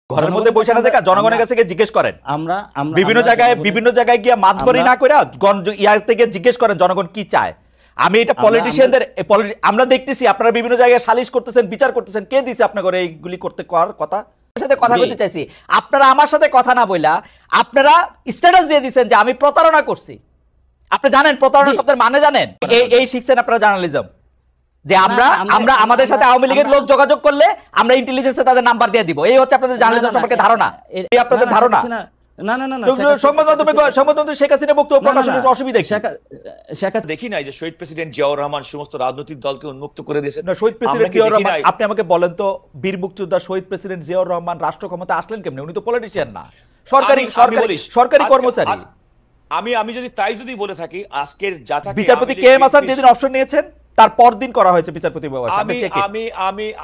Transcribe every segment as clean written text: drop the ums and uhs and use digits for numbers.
ঘরের মধ্যে বসে না দেখা জনগণের কাছে গিয়ে জিজ্ঞেস করেন। আমরা বিভিন্ন জায়গায় গিয়ে মাতবরি না করে ইয়ার থেকে জিজ্ঞেস করেন জনগণ কি চায়। আমি এটা পলিটিশিয়ানদের আমরা দেখতেছি আপনারা বিভিন্ন জায়গায় সালিশ করতেছেন, বিচার করতেছেন, কে দিছে আপনার ঘরে এইগুলি করতে করার কথা? সাথে কথা বলতে চাইছি, আপনারা আমার সাথে কথা না বইলা আপনারা স্ট্যাটাস দিয়ে দিচ্ছেন যে আমি প্রতারণা করছি। আপনি জানেন প্রতারণা শব্দের মানে জানেন? এই শিখছেন আপনারা জার্নালিজম, যে আমরা আমাদের সাথে আওয়ামী লীগের লোক যোগাযোগ করলে আমরা ইন্টেলিজেন্সে তাদের নাম্বার দিয়ে দিব। এই হচ্ছে আপনাদের জার্নালিজম সম্পর্কে ধারণা। এই আপনাদের ধারণা। দেখি নাই যে শহীদ প্রেসিডেন্ট জিয়াউর রহমান সমস্ত রাজনৈতিক দলকে উন্মুক্ত করে দিয়েছেন। শহীদ প্রেসিডেন্ট জিয়াউর রহমান, আপনি আমাকে বলেন তো, বীর মুক্তিযোদ্ধা শহীদ প্রেসিডেন্ট জিয়াউর রহমান রাষ্ট্র ক্ষমতা আসলেন কেমনে? উনি তো পলিটিশিয়ান না, সরকারি কর্মচারী। আমি যদি বলে থাকি, আজকের বিচারপতি কে এম হাসান যেদিন অপশন নিয়েছেন তার পরদিন করা হয়েছে বিচারপতি।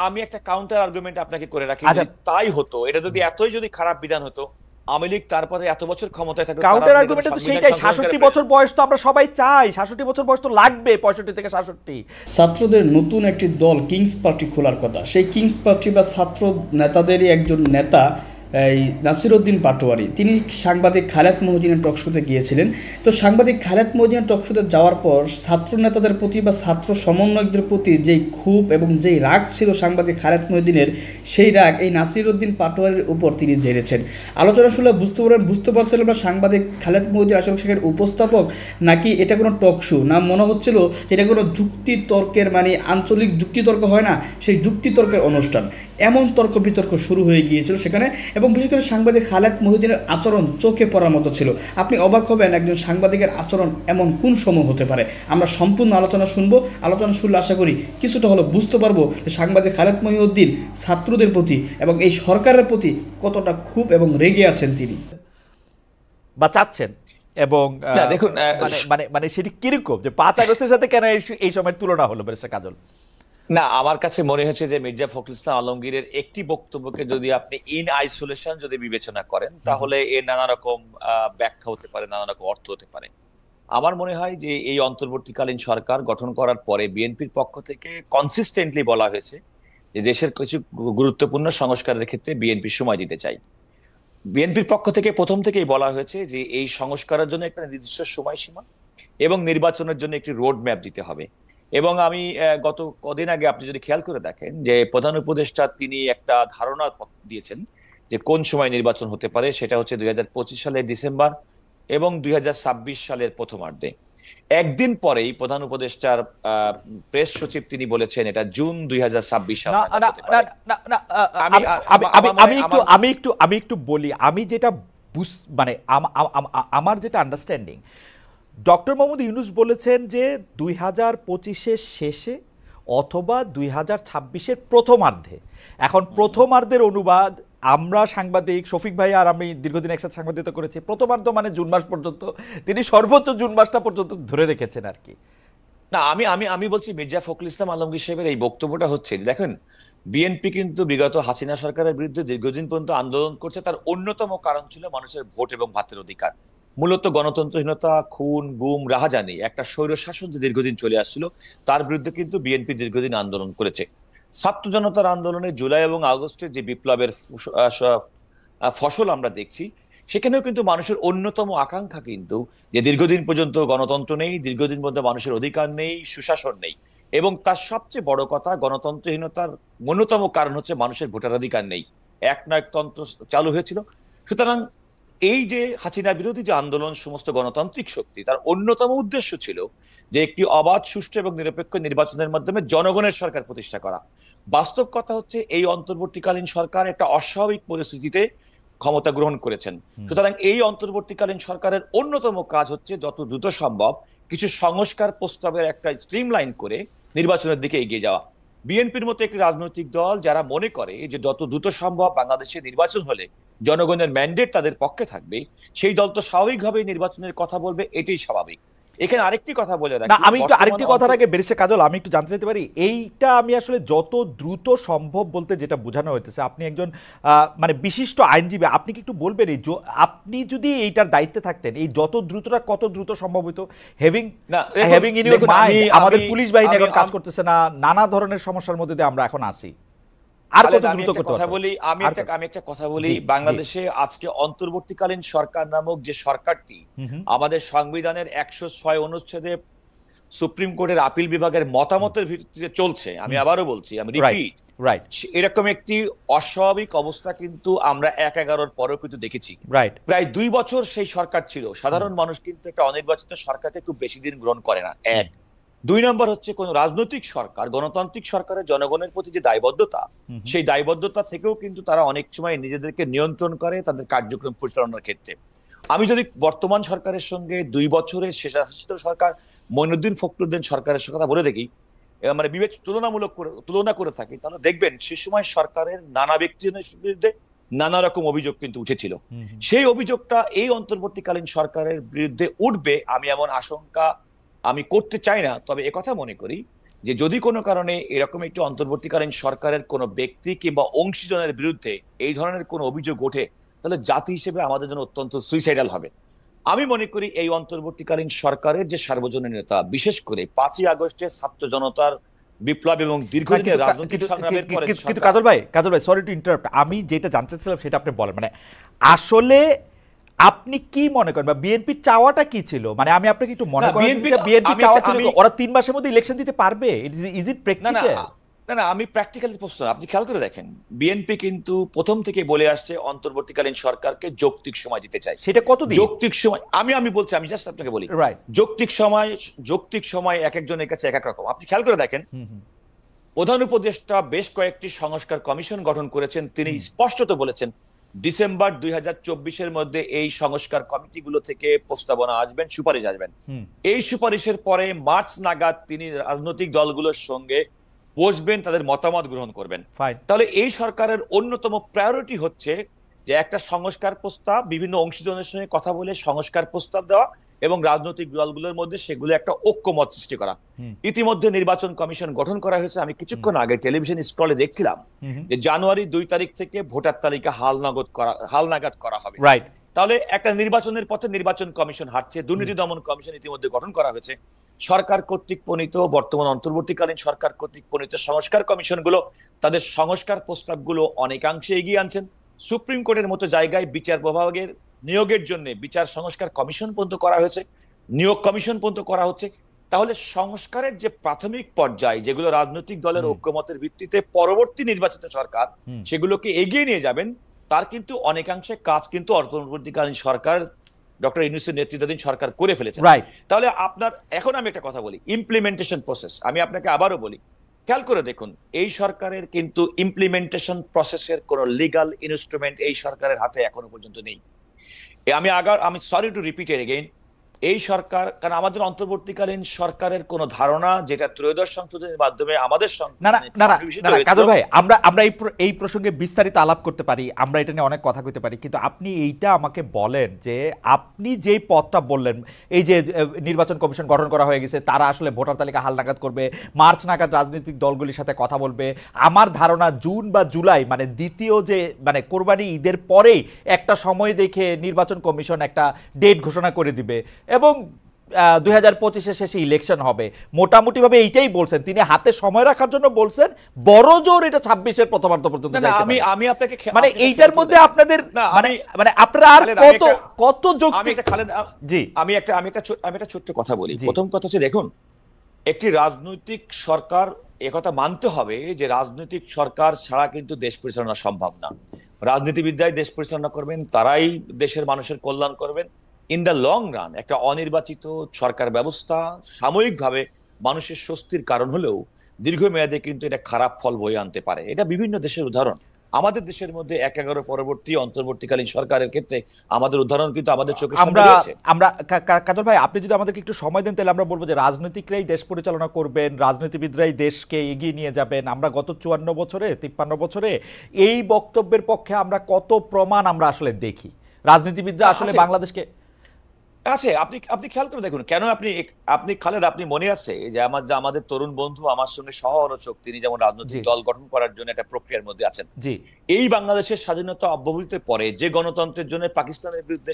আমি একটা কাউন্টার আর্গুমেন্ট আপনাকে করে রাখি, তাই হতো। এটা যদি এতই যদি খারাপ বিধান হতো, আওয়ামী লীগ তারপরে এত বছর ক্ষমতায় থাকতো। কাউন্টার আর্গুমেন্ট তো সেইটাই, 66 বছর বয়স তো আমরা সবাই চাই, 66 বছর বয়স তো লাগবে, 65 থেকে 66। ছাত্রদের নতুন একটি দল কিংস পার্টি খোলার কথা। সেই কিংস পার্টি বা ছাত্র নেতাদেরই একজন নেতা এই নাসিরউদ্দিন পাটোয়ারি, তিনি সাংবাদিক খালেদ মহিউদ্দিনের টকশোতে গিয়েছিলেন। তো সাংবাদিক খালেদ মহিউদ্দিনের টকশোতে যাওয়ার পর ছাত্র নেতাদের প্রতি বা ছাত্র সমন্বয়কদের প্রতি যেই ক্ষোভ এবং যেই রাগ ছিল সাংবাদিক খালেদ মহিউদ্দিনের, সেই রাগ এই নাসিরউদ্দিন পাটোয়ারির উপর তিনি ঝেড়েছেন। আলোচনা শুনলে বুঝতে পারছিলাম না সাংবাদিক খালেদ মহিউদ্দিন আসলে সেখানে উপস্থাপক নাকি এটা কোনো টকশো, না মনে হচ্ছিল এটা কোনো যুক্তিতর্কের মানে আঞ্চলিক যুক্তিতর্ক হয় না, সেই যুক্তিতর্কের অনুষ্ঠান। এমন তর্ক বিতর্ক শুরু হয়ে গিয়েছিল সেখানে, এবং বিশেষ করে সাংবাদিক খালেদ মহিউদ্দিনের আচরণ চোখে পড়ার মতো ছিল। আপনি অবাক হবেন একজন সাংবাদিকের আচরণ এমন কোন সময় হতে পারে। আমরা সম্পূর্ণ আলোচনা শুনবো, আলোচনা শুনলে আশা করি কিছুটা হলো বুঝতে পারবো যে সাংবাদিক খালেদ মহিউদ্দিন ছাত্রদের প্রতি এবং এই সরকারের প্রতি কতটা ক্ষোভ এবং রেগে আছেন তিনি বা চাচ্ছেন। এবং দেখুন মানে সেটি কিরকম যে 5 আগস্টের সাথে কেন এই সময়ের তুলনা হলো ব্যারিস্টার কাজল? না, আমার কাছে মনে হচ্ছে যে মির্জা ফখরুল ইসলাম আলমগীরের একটি বক্তব্যকে যদি আপনি ইন আইসোলেশন যদি বিবেচনা করেন, তাহলে এর নানা রকম ব্যাখ্যা হতে পারে, নানা রকম অর্থ হতে পারে। আমার মনে হয় যে এই অন্তর্বর্তীকালীন সরকার গঠন করার পরে বিএনপির পক্ষ থেকে কনসিস্টেন্টলি বলা হয়েছে যে দেশের কিছু গুরুত্বপূর্ণ সংস্কারের ক্ষেত্রে বিএনপি সময় দিতে চাই। বিএনপির পক্ষ থেকে প্রথম থেকেই বলা হয়েছে যে এই সংস্কারের জন্য একটা নির্দিষ্ট সময়সীমা এবং নির্বাচনের জন্য একটি রোড ম্যাপ দিতে হবে। এবং আমি গত কদিন আগে আপনি যদি খেয়াল করে দেখেন যে প্রধান উপদেষ্টা তিনি একটা ধারণা দিয়েছেন যে কোন সময় নির্বাচন হতে পারে, সেটা হচ্ছে 2025 সালের ডিসেম্বর এবং 2026 সালের প্রথমার্ধে। একদিন পরেই প্রধান উপদেষ্টার প্রেস সচিব তিনি বলেছেন এটা জুন 2026 সাল। আমি একটু বলি, আমি যেটা মানে আমার যেটা আন্ডারস্ট্যান্ডিং, ডক্টর মোহাম্মদ ইউনূস বলেছেন যে 2025-এর শেষে অথবা 2026-এর প্রথমার্ধে। এখন প্রথমার্ধের অনুবাদ আমরা সাংবাদিক শফিক ভাই আর আমি দীর্ঘদিন একসাথে সাংবাদিকতা করেছি, প্রথমার্ধ মানে জুন মাস পর্যন্ত, তিনি সর্বোচ্চ জুন মাসটা পর্যন্ত ধরে রেখেছেন আর কি। না, আমি বলছি মির্জা ফখরুল ইসলাম আলমগীর সাহেবের এই বক্তব্যটা হচ্ছে, দেখেন বিএনপি কিন্তু বিগত হাসিনা সরকারের বিরুদ্ধে দীর্ঘদিন পর্যন্ত আন্দোলন করছে, তার অন্যতম কারণ ছিল মানুষের ভোট এবং ভাতের অধিকার। মূলত গণতন্ত্রহীনতা, খুন, গুম, রাহাজানি, একটা স্বৈর শাসন যে দীর্ঘদিন চলে আসছিল, তার বিরুদ্ধে কিন্তু বিএনপি দীর্ঘদিন আন্দোলন করেছে। ছাত্র জনতার আন্দোলনে জুলাই এবং আগস্টে যে বিপ্লবের ফসল আমরা দেখছি, সেখানেও কিন্তু মানুষের অন্যতম আকাঙ্ক্ষা কিন্তু যে দীর্ঘদিন পর্যন্ত গণতন্ত্র নেই, দীর্ঘদিন পর্যন্ত মানুষের অধিকার নেই, সুশাসন নেই। এবং তার সবচেয়ে বড় কথা, গণতন্ত্রহীনতার অন্যতম কারণ হচ্ছে মানুষের ভোটাধিকার নেই। একনায়কতন্ত্র চালু হয়েছিল। সুতরাং এই যে হাসিনা বিরোধী যে আন্দোলন, সমস্ত গণতান্ত্রিক শক্তি, তার অন্যতম উদ্দেশ্য ছিল যে একটি অবাধ, সুষ্ঠু এবং নিরপেক্ষ নির্বাচনের মাধ্যমে জনগণের সরকার প্রতিষ্ঠা করা। বাস্তব কথা হচ্ছে এই অন্তর্বর্তীকালীন সরকার একটা অস্বাভাবিক পরিস্থিতিতে ক্ষমতা গ্রহণ করেছেন। সুতরাং এই অন্তর্বর্তীকালীন সরকারের অন্যতম কাজ হচ্ছে যত দ্রুত সম্ভব কিছু সংস্কার প্রস্তাবের একটা স্ট্রিমলাইন করে নির্বাচনের দিকে এগিয়ে যাওয়া। বিএনপির মতো একটি রাজনৈতিক দল যারা মনে করে যে যত দ্রুত সম্ভব বাংলাদেশে নির্বাচন হলে জনগণের ম্যান্ডেট তাদের পক্ষে থাকবে, সেই দল তো স্বাভাবিকভাবেই নির্বাচনের কথা বলবে, এটাই স্বাভাবিক। এখানে আরেকটি কথা বলে রাখি, আমি একটু আরেকটি কথার আগে ব্যারিস্টার কাজল আমি একটু জানতে চাইতে পারি, এইটা আমি আসলে যত দ্রুত সম্ভব বলতে যেটা বোঝানো হইতেছে, আপনি একজন মানে বিশিষ্ট আইনজীবী, আপনি কি একটু বলবেন এই আপনি যদি এইটার দায়িত্বে থাকতেন এই যত দ্রুতটা কত দ্রুত সম্ভব হইতো? হ্যাভিং ইন ইউর মাইন্ড আমাদের পুলিশ বাহিনী এখন কাজ করতেছে না, নানা ধরনের সমস্যার মধ্যে দিয়ে আমরা এখন আসি। আর কত আমি দ্রুত একটা করতে কথা হবে? বলি, আমি একটা কথা বলি, জি, বাংলাদেশে আজকে অন্তর্বর্তীকালীন সরকার নামক যে সরকারটি হুম, আমাদের সংবিধানের ১০৬ অনুচ্ছেদে সুপ্রিম কোর্টের আপিল বিভাগের মতামতের ভিত্তিতে চলছে, আমি আবারও বলছি, আমি রাইট, রিপিট, রাইট, এরকম একটি অস্বাভাবিক অবস্থা কিন্তু আমরা ১/১১ পরেও কিন্তু দেখেছি। রাইট। প্রায় ২ বছর সেই সরকার ছিল, সাধারণ মানুষ কিন্তু একটা অনির্বাচিত সরকারকে খুব বেশি দিন গ্রহণ করে না, এক। ২ নম্বর হচ্ছে কোন রাজনৈতিক সরকার, গণতান্ত্রিক সরকারের জনগণের প্রতি যে দায়বদ্ধতা, সেই দায়বদ্ধতা থেকেও কিন্তু তারা অনেক সময় নিজেদেরকে নিয়ন্ত্রণ করে তাদের কার্যক্রম পরিচালনার ক্ষেত্রে। আমি যদি বর্তমান সরকারের সঙ্গে ২ বছরের স্বেচ্ছাশাসিত সরকার মঈনুদ্দিন ফখরুদ্দিন সরকারের কথা বলে দেখি, মানে তুলনা করে থাকি, তাহলে দেখবেন সে সময় সরকারের নানা ব্যক্তিজনের বিরুদ্ধে নানা রকম অভিযোগ কিন্তু উঠেছিল। সেই অভিযোগটা এই অন্তর্বর্তীকালীন সরকারের বিরুদ্ধে উঠবে আমি এমন আশঙ্কা আমি করতে চাই না, তবে একথা মনে করি যে যদি কোনো কারণে এরকম একটি অন্তর্বর্তীকালীন সরকারের কোনো ব্যক্তি কিংবা অংশীজনের বিরুদ্ধে এই ধরনের কোনো অভিযোগ ওঠে, তাহলে জাতি হিসেবে আমাদের জন্য অত্যন্ত সুইসাইডাল হবে। আমি মনে করি এই অন্তর্বর্তীকালীন সরকারের যে সার্বজনীনতা, বিশেষ করে ৫ই আগস্টের ছাত্র জনতার বিপ্লব এবং দীর্ঘদিনের রাজনৈতিক সংগ্রামের পরে কিন্তু কাজল ভাই সরি টু ইন্টারাপ্ট, আমি যেটা জানতে চাইলাম সেটা আপনি বলেন, মানে আসলে আপনি কি মনে করেন বা বিএনপির চাওয়াটা কি ছিল? মানে আমি আপনাকে একটু মনে করেন বিএনপি চাওয়া ছিল ওরা ৩ মাসের মধ্যে ইলেকশন দিতে পারবে? Is it practical? না, আমি প্র্যাকটিক্যালি প্রশ্ন, আপনি খেয়াল করে দেখেন, বিএনপি কিন্তু প্রথম থেকে বলে আসছে অন্তর্বর্তীকালীন সরকারকে যৌক্তিক সময় দিতে চাই। সেটা কতদিন? যৌক্তিক সময় আমি বলছি, আমি জাস্ট আপনাকে বলি, রাইট, যৌক্তিক সময় এক একজনের কাছে এক এক রকম। আপনি খেয়াল করে দেখেন, প্রধান উপদেষ্টা বেশ কয়েকটি সংস্কার কমিশন গঠন করেছেন, তিনি স্পষ্টত বলেছেন ডিসেম্বর ২০২৪-এর মধ্যে এই সংস্কার কমিটিগুলো থেকে প্রস্তাবনা আসবেন, সুপারিশ আসবেন। এই সুপারিশের পরে মার্চ নাগাদ তিনি রাজনৈতিক দলগুলোর সঙ্গে বসবেন, তাদের মতামত গ্রহণ করবেন। তাহলে এই সরকারের অন্যতম প্রায়োরিটি হচ্ছে যে একটা সংস্কার প্রস্তাব, বিভিন্ন অংশীজনের সঙ্গে কথা বলে সংস্কার প্রস্তাব দেওয়া এবং রাজনৈতিক দলগুলোর মধ্যে সেগুলো একটা ঐক্যমত সৃষ্টি করা। ইতিমধ্যে নির্বাচন কমিশন গঠন করা হয়েছে। আমি কিছুক্ষণ আগে টেলিভিশন স্ক্রলে দেখছিলাম যে জানুয়ারি ২ তারিখ থেকে ভোটার তালিকা হালনাগাদ করা হবে। তাহলে একটা নির্বাচনের পথে নির্বাচন কমিশন হাঁটছে, দুর্নীতি দমন কমিশন ইতিমধ্যে গঠন করা হয়েছে। সরকার কর্তৃক প্রণীত, বর্তমান অন্তর্বর্তীকালীন সরকার কর্তৃক প্রণীত সংস্কার কমিশনগুলো তাদের সংস্কার প্রস্তাবগুলো অনেকাংশে এগিয়ে আনছেন। সুপ্রিম কোর্টের মতো জায়গায় বিচার বিভাগের নিয়োগের জন্য বিচার সংস্কার কমিশন পর্যন্ত করা হয়েছে, নিয়োগ কমিশন পর্যন্ত করা হচ্ছে। তাহলে সংস্কারের যে প্রাথমিক পর্যায়, যেগুলো রাজনৈতিক দলের ঐক্যমতের ভিত্তিতে পরবর্তী নির্বাচিত সরকার সেগুলোকে এগিয়ে নিয়ে যাবেন, তার কিন্তু অনেকাংশে কাজ কিন্তু অন্তর্বর্তীকালীন সরকার, ডক্টর ইউনূসের নেতৃত্বাধীন সরকার করে ফেলেছে। তাহলে আপনার এখন আমি একটা কথা বলি, ইমপ্লিমেন্টেশন প্রসেস, আমি আপনাকে আবারও বলি, খেয়াল করে দেখুন, এই সরকারের কিন্তু ইমপ্লিমেন্টেশন প্রসেসের কোন লিগাল ইনস্ট্রুমেন্ট এই সরকারের হাতে এখনো পর্যন্ত নেই। আমি sorry to repeat it again, এই সরকার, কারণ আমাদের অন্তর্বর্তীকালীন সরকারের কোন ধারণা যেটা ত্রয়োদশ সংশোধনের মাধ্যমে আমাদের কাজল ভাই, আমরা এই প্রসঙ্গে বিস্তারিত আলাপ করতে পারি, আমরা এটা নিয়ে অনেক কথা কইতে পারি, কিন্তু আপনি এইটা আমাকে বলেন যে আপনি যেই পথটা বললেন, এই যে নির্বাচন কমিশন গঠন করা হয়ে গেছে, তারা আসলে ভোটার তালিকা হালনাগাদ করবে, মার্চ নাগাদ রাজনৈতিক দলগুলির সাথে কথা বলবে। আমার ধারণা জুন বা জুলাই, মানে দ্বিতীয় যে মানে কোরবানি ঈদের পরেই একটা সময় দেখে নির্বাচন কমিশন একটা ডেট ঘোষণা করে দিবে এবং 2025-এর শেষে ইলেকশন হবে। মোটামুটি ভাবে এইটাই বলছেন তিনি, হাতে সময় রাখার জন্য বলছেন, বড় জোর এটা 26-এর প্রথমার্ধ পর্যন্ত যাইতে পারে। আমি আপনাকে মানে এইটার মধ্যে আপনাদের মানে আপনারা আর কত যৌক্তিক? জি, আমি একটা ছোট্ট কথা বলি। প্রথম কথা হচ্ছে, দেখুন, একটি রাজনৈতিক সরকার, একথা মানতে হবে যে রাজনৈতিক সরকার ছাড়া কিন্তু দেশ পরিচালনা সম্ভব না। রাজনীতিবিদরাই দেশ পরিচালনা করবেন, তারাই দেশের মানুষের কল্যাণ করবেন। ইন দ্য লং রান একটা অনির্বাচিত সরকার ব্যবস্থা সাময়িকভাবে মানুষের স্বস্তির কারণ হলেও দীর্ঘমেয়াদে কিন্তু এটা খারাপ ফল বয়ে আনতে পারে। এটা বিভিন্ন দেশের উদাহরণ। আমাদের দেশের মধ্যে ১/১১ পরবর্তী অন্তর্বর্তীকালীন সরকারের ক্ষেত্রে আমাদের উদাহরণ কিন্তু আমাদের চোখের সামনে রয়েছে। আমরা কাজল ভাই, আপনি যদি আমাদেরকে একটু সময় দেন তাহলে আমরা বলবো যে রাজনীতিকরাই দেশ পরিচালনা করবেন, রাজনীতিবিদরাই দেশকে এগিয়ে নিয়ে যাবেন। আমরা গত ৫৪ বছরে ৫৩ বছরে এই বক্তব্যের পক্ষে আমরা কত প্রমাণ আমরা আসলে দেখি, রাজনীতিবিদরা আসলে বাংলাদেশকে আছে। আপনি খেয়াল করে দেখুন, কেন আপনি খালেদ, আপনি মনে আছে যে আমাদের তরুণ বন্ধু আমার সঙ্গে সহ-আলোচক, তিনি যেমন রাজনৈতিক দল গঠন করার জন্য একটা প্রক্রিয়ার মধ্যে আছেন। এই বাংলাদেশের স্বাধীনতা অব্যবহিত পরে যে গণতন্ত্রের জন্য পাকিস্তানের বিরুদ্ধে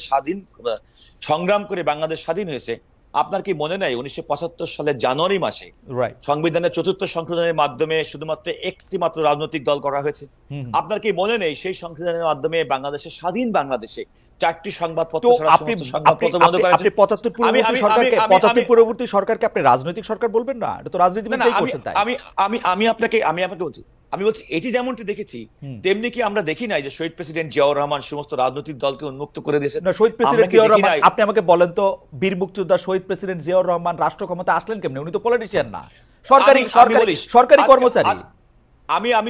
সংগ্রাম করে বাংলাদেশ স্বাধীন হয়েছে, আপনার কি মনে নাই 1975 সালের জানুয়ারি মাসে রাইট। সংবিধানের 4th সংশোধনের মাধ্যমে শুধুমাত্র একটি মাত্র রাজনৈতিক দল করা হয়েছে? আপনার কি মনে নেই সেই সংশোধনের মাধ্যমে বাংলাদেশের স্বাধীন বাংলাদেশে 4টি সংবাদপত্র তো ছাড়া আপনি সমস্ত সংবাদপত্র বন্ধ করা আপনি হয়েছে? 75 পূর্ববর্তী সরকারকে আমি 75 পূর্ববর্তী সরকারকে আপনি রাজনৈতিক সরকার বলবেন না? এটা তো না, না, রাজনীতিবিদরাই করছেন তাই। আমি আপনাকে বলছি, এটি যেমনটি দেখেছি তেমনি কি আমরা দেখি নাই যে শহীদ প্রেসিডেন্ট জিয়াউর রহমান সমস্ত রাজনৈতিক দলকে উন্মুক্ত করে দিয়েছেন? না, শহীদ আমরা প্রেসিডেন্ট কি জিয়াউর দেখি রহমান, নাই? আপনি আমাকে বলেন তো, বীর মুক্তিযোদ্ধা শহীদ প্রেসিডেন্ট জিয়াউর রহমান রাষ্ট্র ক্ষমতা আসলেন কেমনে? উনি তো পলিটিশিয়ান না, সরকারি সরকারি কর্মচারী। আমি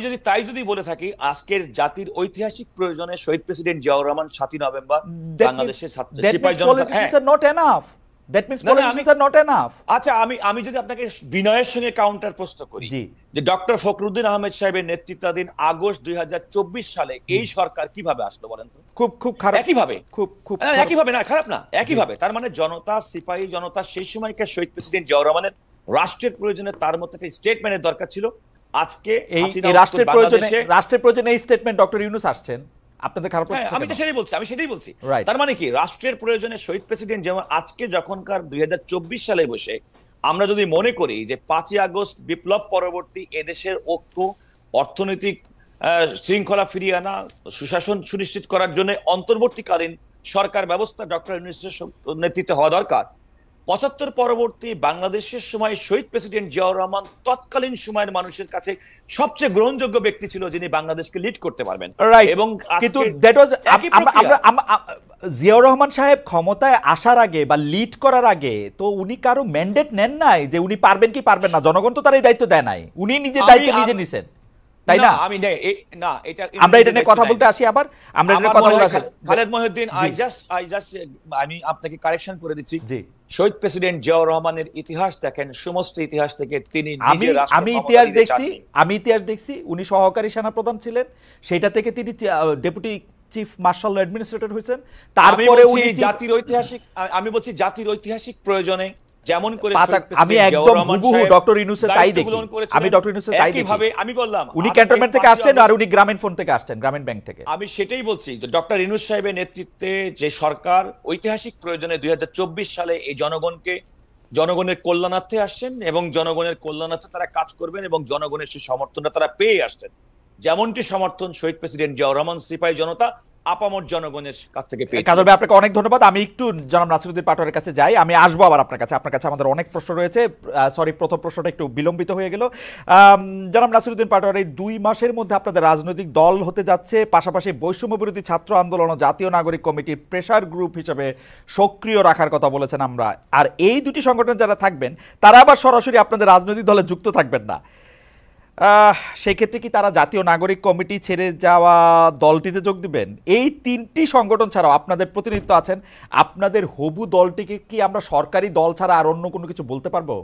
যদি বলে থাকি আজকের জাতির ঐতিহাসিক প্রয়োজনে শহীদ প্রেসিডেন্ট জিয়াউর রহমান 7ই নভেম্বর বাংলাদেশের সিপাহী জনতা। That means না, না, politicians are not enough. আচ্ছা, আমি যদি আপনাকে বিনয়ের সঙ্গে কাউন্টার প্রশ্ন করি জি। যে ডক্টর ফখরুদ্দিন আহমেদ সাহেবের নেতৃত্বাধীন আগস্ট 2024 সালে এই সরকার কিভাবে আসলো বলেন তো? খুব খারাপ। একইভাবে, খুব একইভাবে না, খারাপ না, একইভাবে। তার মানে জনতা, সিপাহী জনতা সেই সময়কার শহীদ প্রেসিডেন্ট জিয়াউর রহমানের রাষ্ট্রের প্রয়োজনে তার মধ্যে একটা স্টেটমেন্টের দরকার ছিল। আজকে এই হাসিনা রাষ্ট্রের প্রয়োজনে এই স্টেটমেন্ট ডক্টর ইউনূস আসছেন, আপনাদের খারাপ লাগছে? আমি তো সেটাই বলছি। Right. তার মানে কি রাষ্ট্রের প্রয়োজনে শহীদ প্রেসিডেন্ট যেমন আজকে যখনকার 2024 সালে বসে আমরা যদি মনে করি যে 5ই আগস্ট বিপ্লব পরবর্তী এদেশের ঐক্য, অর্থনৈতিক শৃঙ্খলা ফিরিয়ে আনা, সুশাসন সুনিশ্চিত করার জন্য অন্তর্বর্তীকালীন সরকার ব্যবস্থা ডক্টর ইউনূসের নেতৃত্বে হওয়া দরকার। 75 পরবর্তী বাংলাদেশের সময় শহীদ প্রেসিডেন্ট জিয়াউর রহমান তৎকালীন সময়ের মানুষের কাছে সবচেয়ে গ্রহণযোগ্য ব্যক্তি ছিল যিনি বাংলাদেশকে লিড করতে পারবেন। এবং কিন্তু দ্যাট ওয়াজ, জিয়াউর রহমান সাহেব ক্ষমতায় আসার আগে বা লিড করার আগে তো উনি কারো ম্যান্ডেট নেন নাই যে উনি পারবেন কি পারবেন না, জনগণ তো তার এই দায়িত্ব দেয় নাই, উনি নিজের দায়িত্ব নিজে নিছেন, তাই না? আমরা এটা নিয়ে কথা বলতে আসি, আবার আমরা এটা কথা বলতে আসি। খালেদ মহিউদ্দিন, আমি আপনাকে কারেকশন করে দিচ্ছি। শহীদ প্রেসিডেন্ট জিয়াউর রহমানের ইতিহাস দেখেন, সমস্ত ইতিহাস থেকে তিনি আমি ইতিহাস দেখছি, উনি সহকারী সেনাপ্রধান ছিলেন, সেটা থেকে তিনি ডেপুটি চিফ মার্শাল অ্যাডমিনিস্ট্রেটর হয়েছেন, তারপরে উনি জাতির ঐতিহাসিক প্রয়োজনে যেমন করে আমি একদম হুবহু ডক্টর ইউনূসের তাই দেখি, আমি ডক্টর ইউনূসের তাই দেখি। আমি বললাম উনি ক্যান্টনমেন্ট থেকে আসছেন আর উনি গ্রামীণ ফোন থেকে আসছেন, গ্রামীণ ব্যাংক থেকে। আমি সেটাই বলছি যে ডক্টর ইউনূস সাহেবের নেতৃত্বে যে সরকার ঐতিহাসিক প্রয়োজনে 2024 সালে এই জনগণের কল্যাণার্থে আসছেন এবং জনগণের কল্যাণার্থে তারা কাজ করবেন এবং জনগণের সেই সমর্থনটা তারা পেয়ে আসছেন, যেমনটি সমর্থন শহীদ প্রেসিডেন্ট জিয়াউর রহমান সিপাহী জনতা আপামর জনগণের কাছ থেকে পেয়েছে। কাজল ভাই, আপনাকে অনেক ধন্যবাদ। আমি একটু জনাব নাসিরউদ্দিন পাটোয়ারির কাছে যাই, আমি আসবো আবার আপনার কাছে আমাদের অনেক প্রশ্ন রয়েছে। সরি, প্রথম প্রশ্নটা একটু বিলম্বিত হয়ে গেল। জনাব নাসিরউদ্দিন পাটোয়ারি, 2 মাসের মধ্যে আপনাদের রাজনৈতিক দল হতে যাচ্ছে, পাশাপাশি বৈষম্য বিরোধী ছাত্র আন্দোলন ও জাতীয় নাগরিক কমিটির প্রেসার গ্রুপ হিসেবে সক্রিয় রাখার কথা বলেছেন আমরা, আর এই দুটি সংগঠন যারা থাকবেন তারা আবার সরাসরি আপনাদের রাজনৈতিক দলে যুক্ত থাকবেন না। সেই ক্ষেত্রে কি তারা জাতীয় নাগরিক কমিটি ছেড়ে যাওয়া দলটিতে যোগ দিবেন? এই 3টি সংগঠন ছাড়াও আপনাদের প্রতিনিধিত্ব আছেন, আপনাদের হবু দলটিকে কি আমরা সরকারি দল ছাড়া আর অন্য কোনো কিছু বলতে পারবো?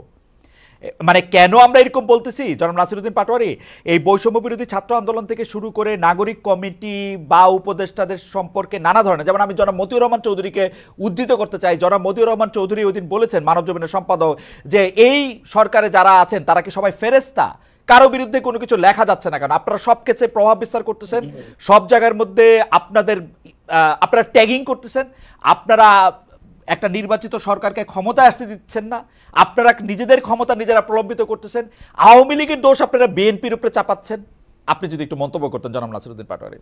মানে কেন আমরা এরকম বলতেছি জনাব নাসিরউদ্দিন পাটোয়ারি, এই বৈষম্য বিরোধী ছাত্র আন্দোলন থেকে শুরু করে নাগরিক কমিটি বা উপদেষ্টাদের সম্পর্কে নানা ধরনের, যেমন আমি জনাব মতিউর রহমান চৌধুরীকে উদ্ধৃত করতে চাই। জনাব মতিউর রহমান চৌধুরী ওই দিন বলেছেন, মানবজমিনের সম্পাদক, যে এই সরকারে যারা আছেন তারা কি সবাই ফেরেস্তা, কারো বিরুদ্ধে কোনো কিছু লেখা যাচ্ছে না, কারণ আপনারা সব ক্ষেত্রে প্রভাব বিস্তার করতেছেন, সব জায়গার মধ্যে আপনারা ট্যাগিং করতেছেন, আপনারা একটা নির্বাচিত সরকারকে ক্ষমতায় আসতে দিচ্ছেন না, আপনারা নিজেদের ক্ষমতা নিজেরা প্রলম্বিত করতেছেন, আওয়ামী লীগের দোষ আপনারা বিএনপির উপরে চাপাচ্ছেন। আপনি যদি একটু মন্তব্য করতেন জনাব নাসিরউদ্দিন পাটোয়ারি।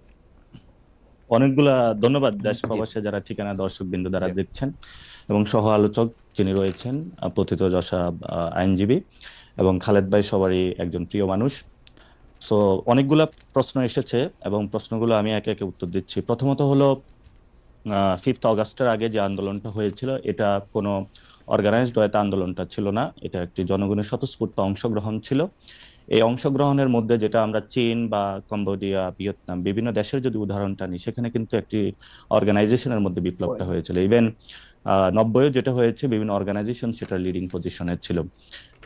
অনেকগুলা ধন্যবাদ দেশ প্রবাসে যারা ঠিকানা দর্শক বিন্দু দ্বারা দেখছেন এবং সহ আলোচক যিনি রয়েছেন প্রথিতযশা আইনজীবী এবং খালেদ ভাই সবারই একজন প্রিয় মানুষ। সো অনেকগুলা প্রশ্ন এসেছে এবং প্রশ্নগুলো আমি একে একে উত্তর দিচ্ছি। প্রথমত হলো 5th অগাস্টের আগে যে আন্দোলনটা হয়েছিল এটা কোনো অর্গানাইজড ওয়েতে আন্দোলনটা ছিল না, এটা একটি জনগণের স্বতঃস্ফূর্ত অংশগ্রহণ ছিল। এই অংশগ্রহণের মধ্যে যেটা আমরা চীন বা কম্বোডিয়া, ভিয়েতনাম বিভিন্ন দেশের যদি উদাহরণটা নিই, সেখানে কিন্তু একটি অর্গানাইজেশনের মধ্যে বিপ্লবটা হয়েছিল। ইভেন 90-এ যেটা হয়েছে বিভিন্ন অর্গানাইজেশন সেটা লিডিং পজিশনে ছিল।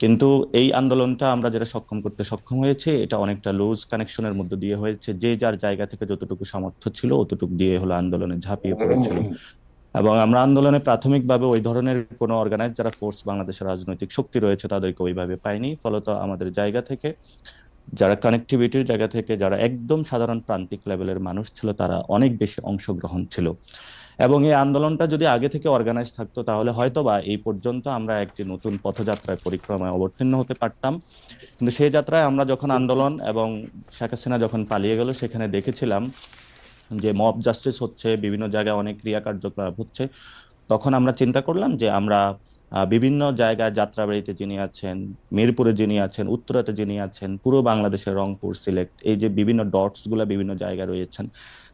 কিন্তু এই আন্দোলনটা আমরা যেটা সক্ষম করতে সক্ষম হয়েছে এটা অনেকটা লুজ কানেকশনের মধ্যে দিয়ে হয়েছে, যে যার জায়গা থেকে যতটুকু সামর্থ্য ছিল অতটুকু দিয়ে হলো আন্দোলনে ঝাঁপিয়ে পড়েছিল। এবং আমরা আন্দোলনে প্রাথমিকভাবে ওই ধরনের কোনো অর্গানাইজ যারা ফোর্স বাংলাদেশের রাজনৈতিক শক্তি রয়েছে তাদেরকে ওইভাবে পাইনি। ফলত আমাদের জায়গা থেকে, যারা কানেক্টিভিটির জায়গা থেকে, যারা একদম সাধারণ প্রান্তিক লেভেলের মানুষ ছিল, তারা অনেক বেশি অংশগ্রহণ ছিল। এবং এই আন্দোলনটা যদি আগে থেকে অর্গানাইজ থাকতো তাহলে হয়তোবা এই পর্যন্ত আমরা একটি নতুন পথযাত্রায় পরিক্রমায় অবতীর্ণ হতে পারতাম। কিন্তু সেই যাত্রায় আমরা যখন আন্দোলন এবং শেখ হাসিনা যখন পালিয়ে গেল, সেখানে দেখেছিলাম যে মব জাস্টিস হচ্ছে, বিভিন্ন জায়গায় অনেক ক্রিয়া কার্যকলাপ হচ্ছে। তখন আমরা চিন্তা করলাম যে আমরা বিভিন্ন জায়গায়, যাত্রাবাড়িতে যিনি আছেন, মিরপুরে যিনি আছেন, উত্তরাতে যিনি আছেন, পুরো বাংলাদেশের রংপুর, সিলেট, এই যে বিভিন্ন ডটস গুলা বিভিন্ন জায়গায় রয়েছেন,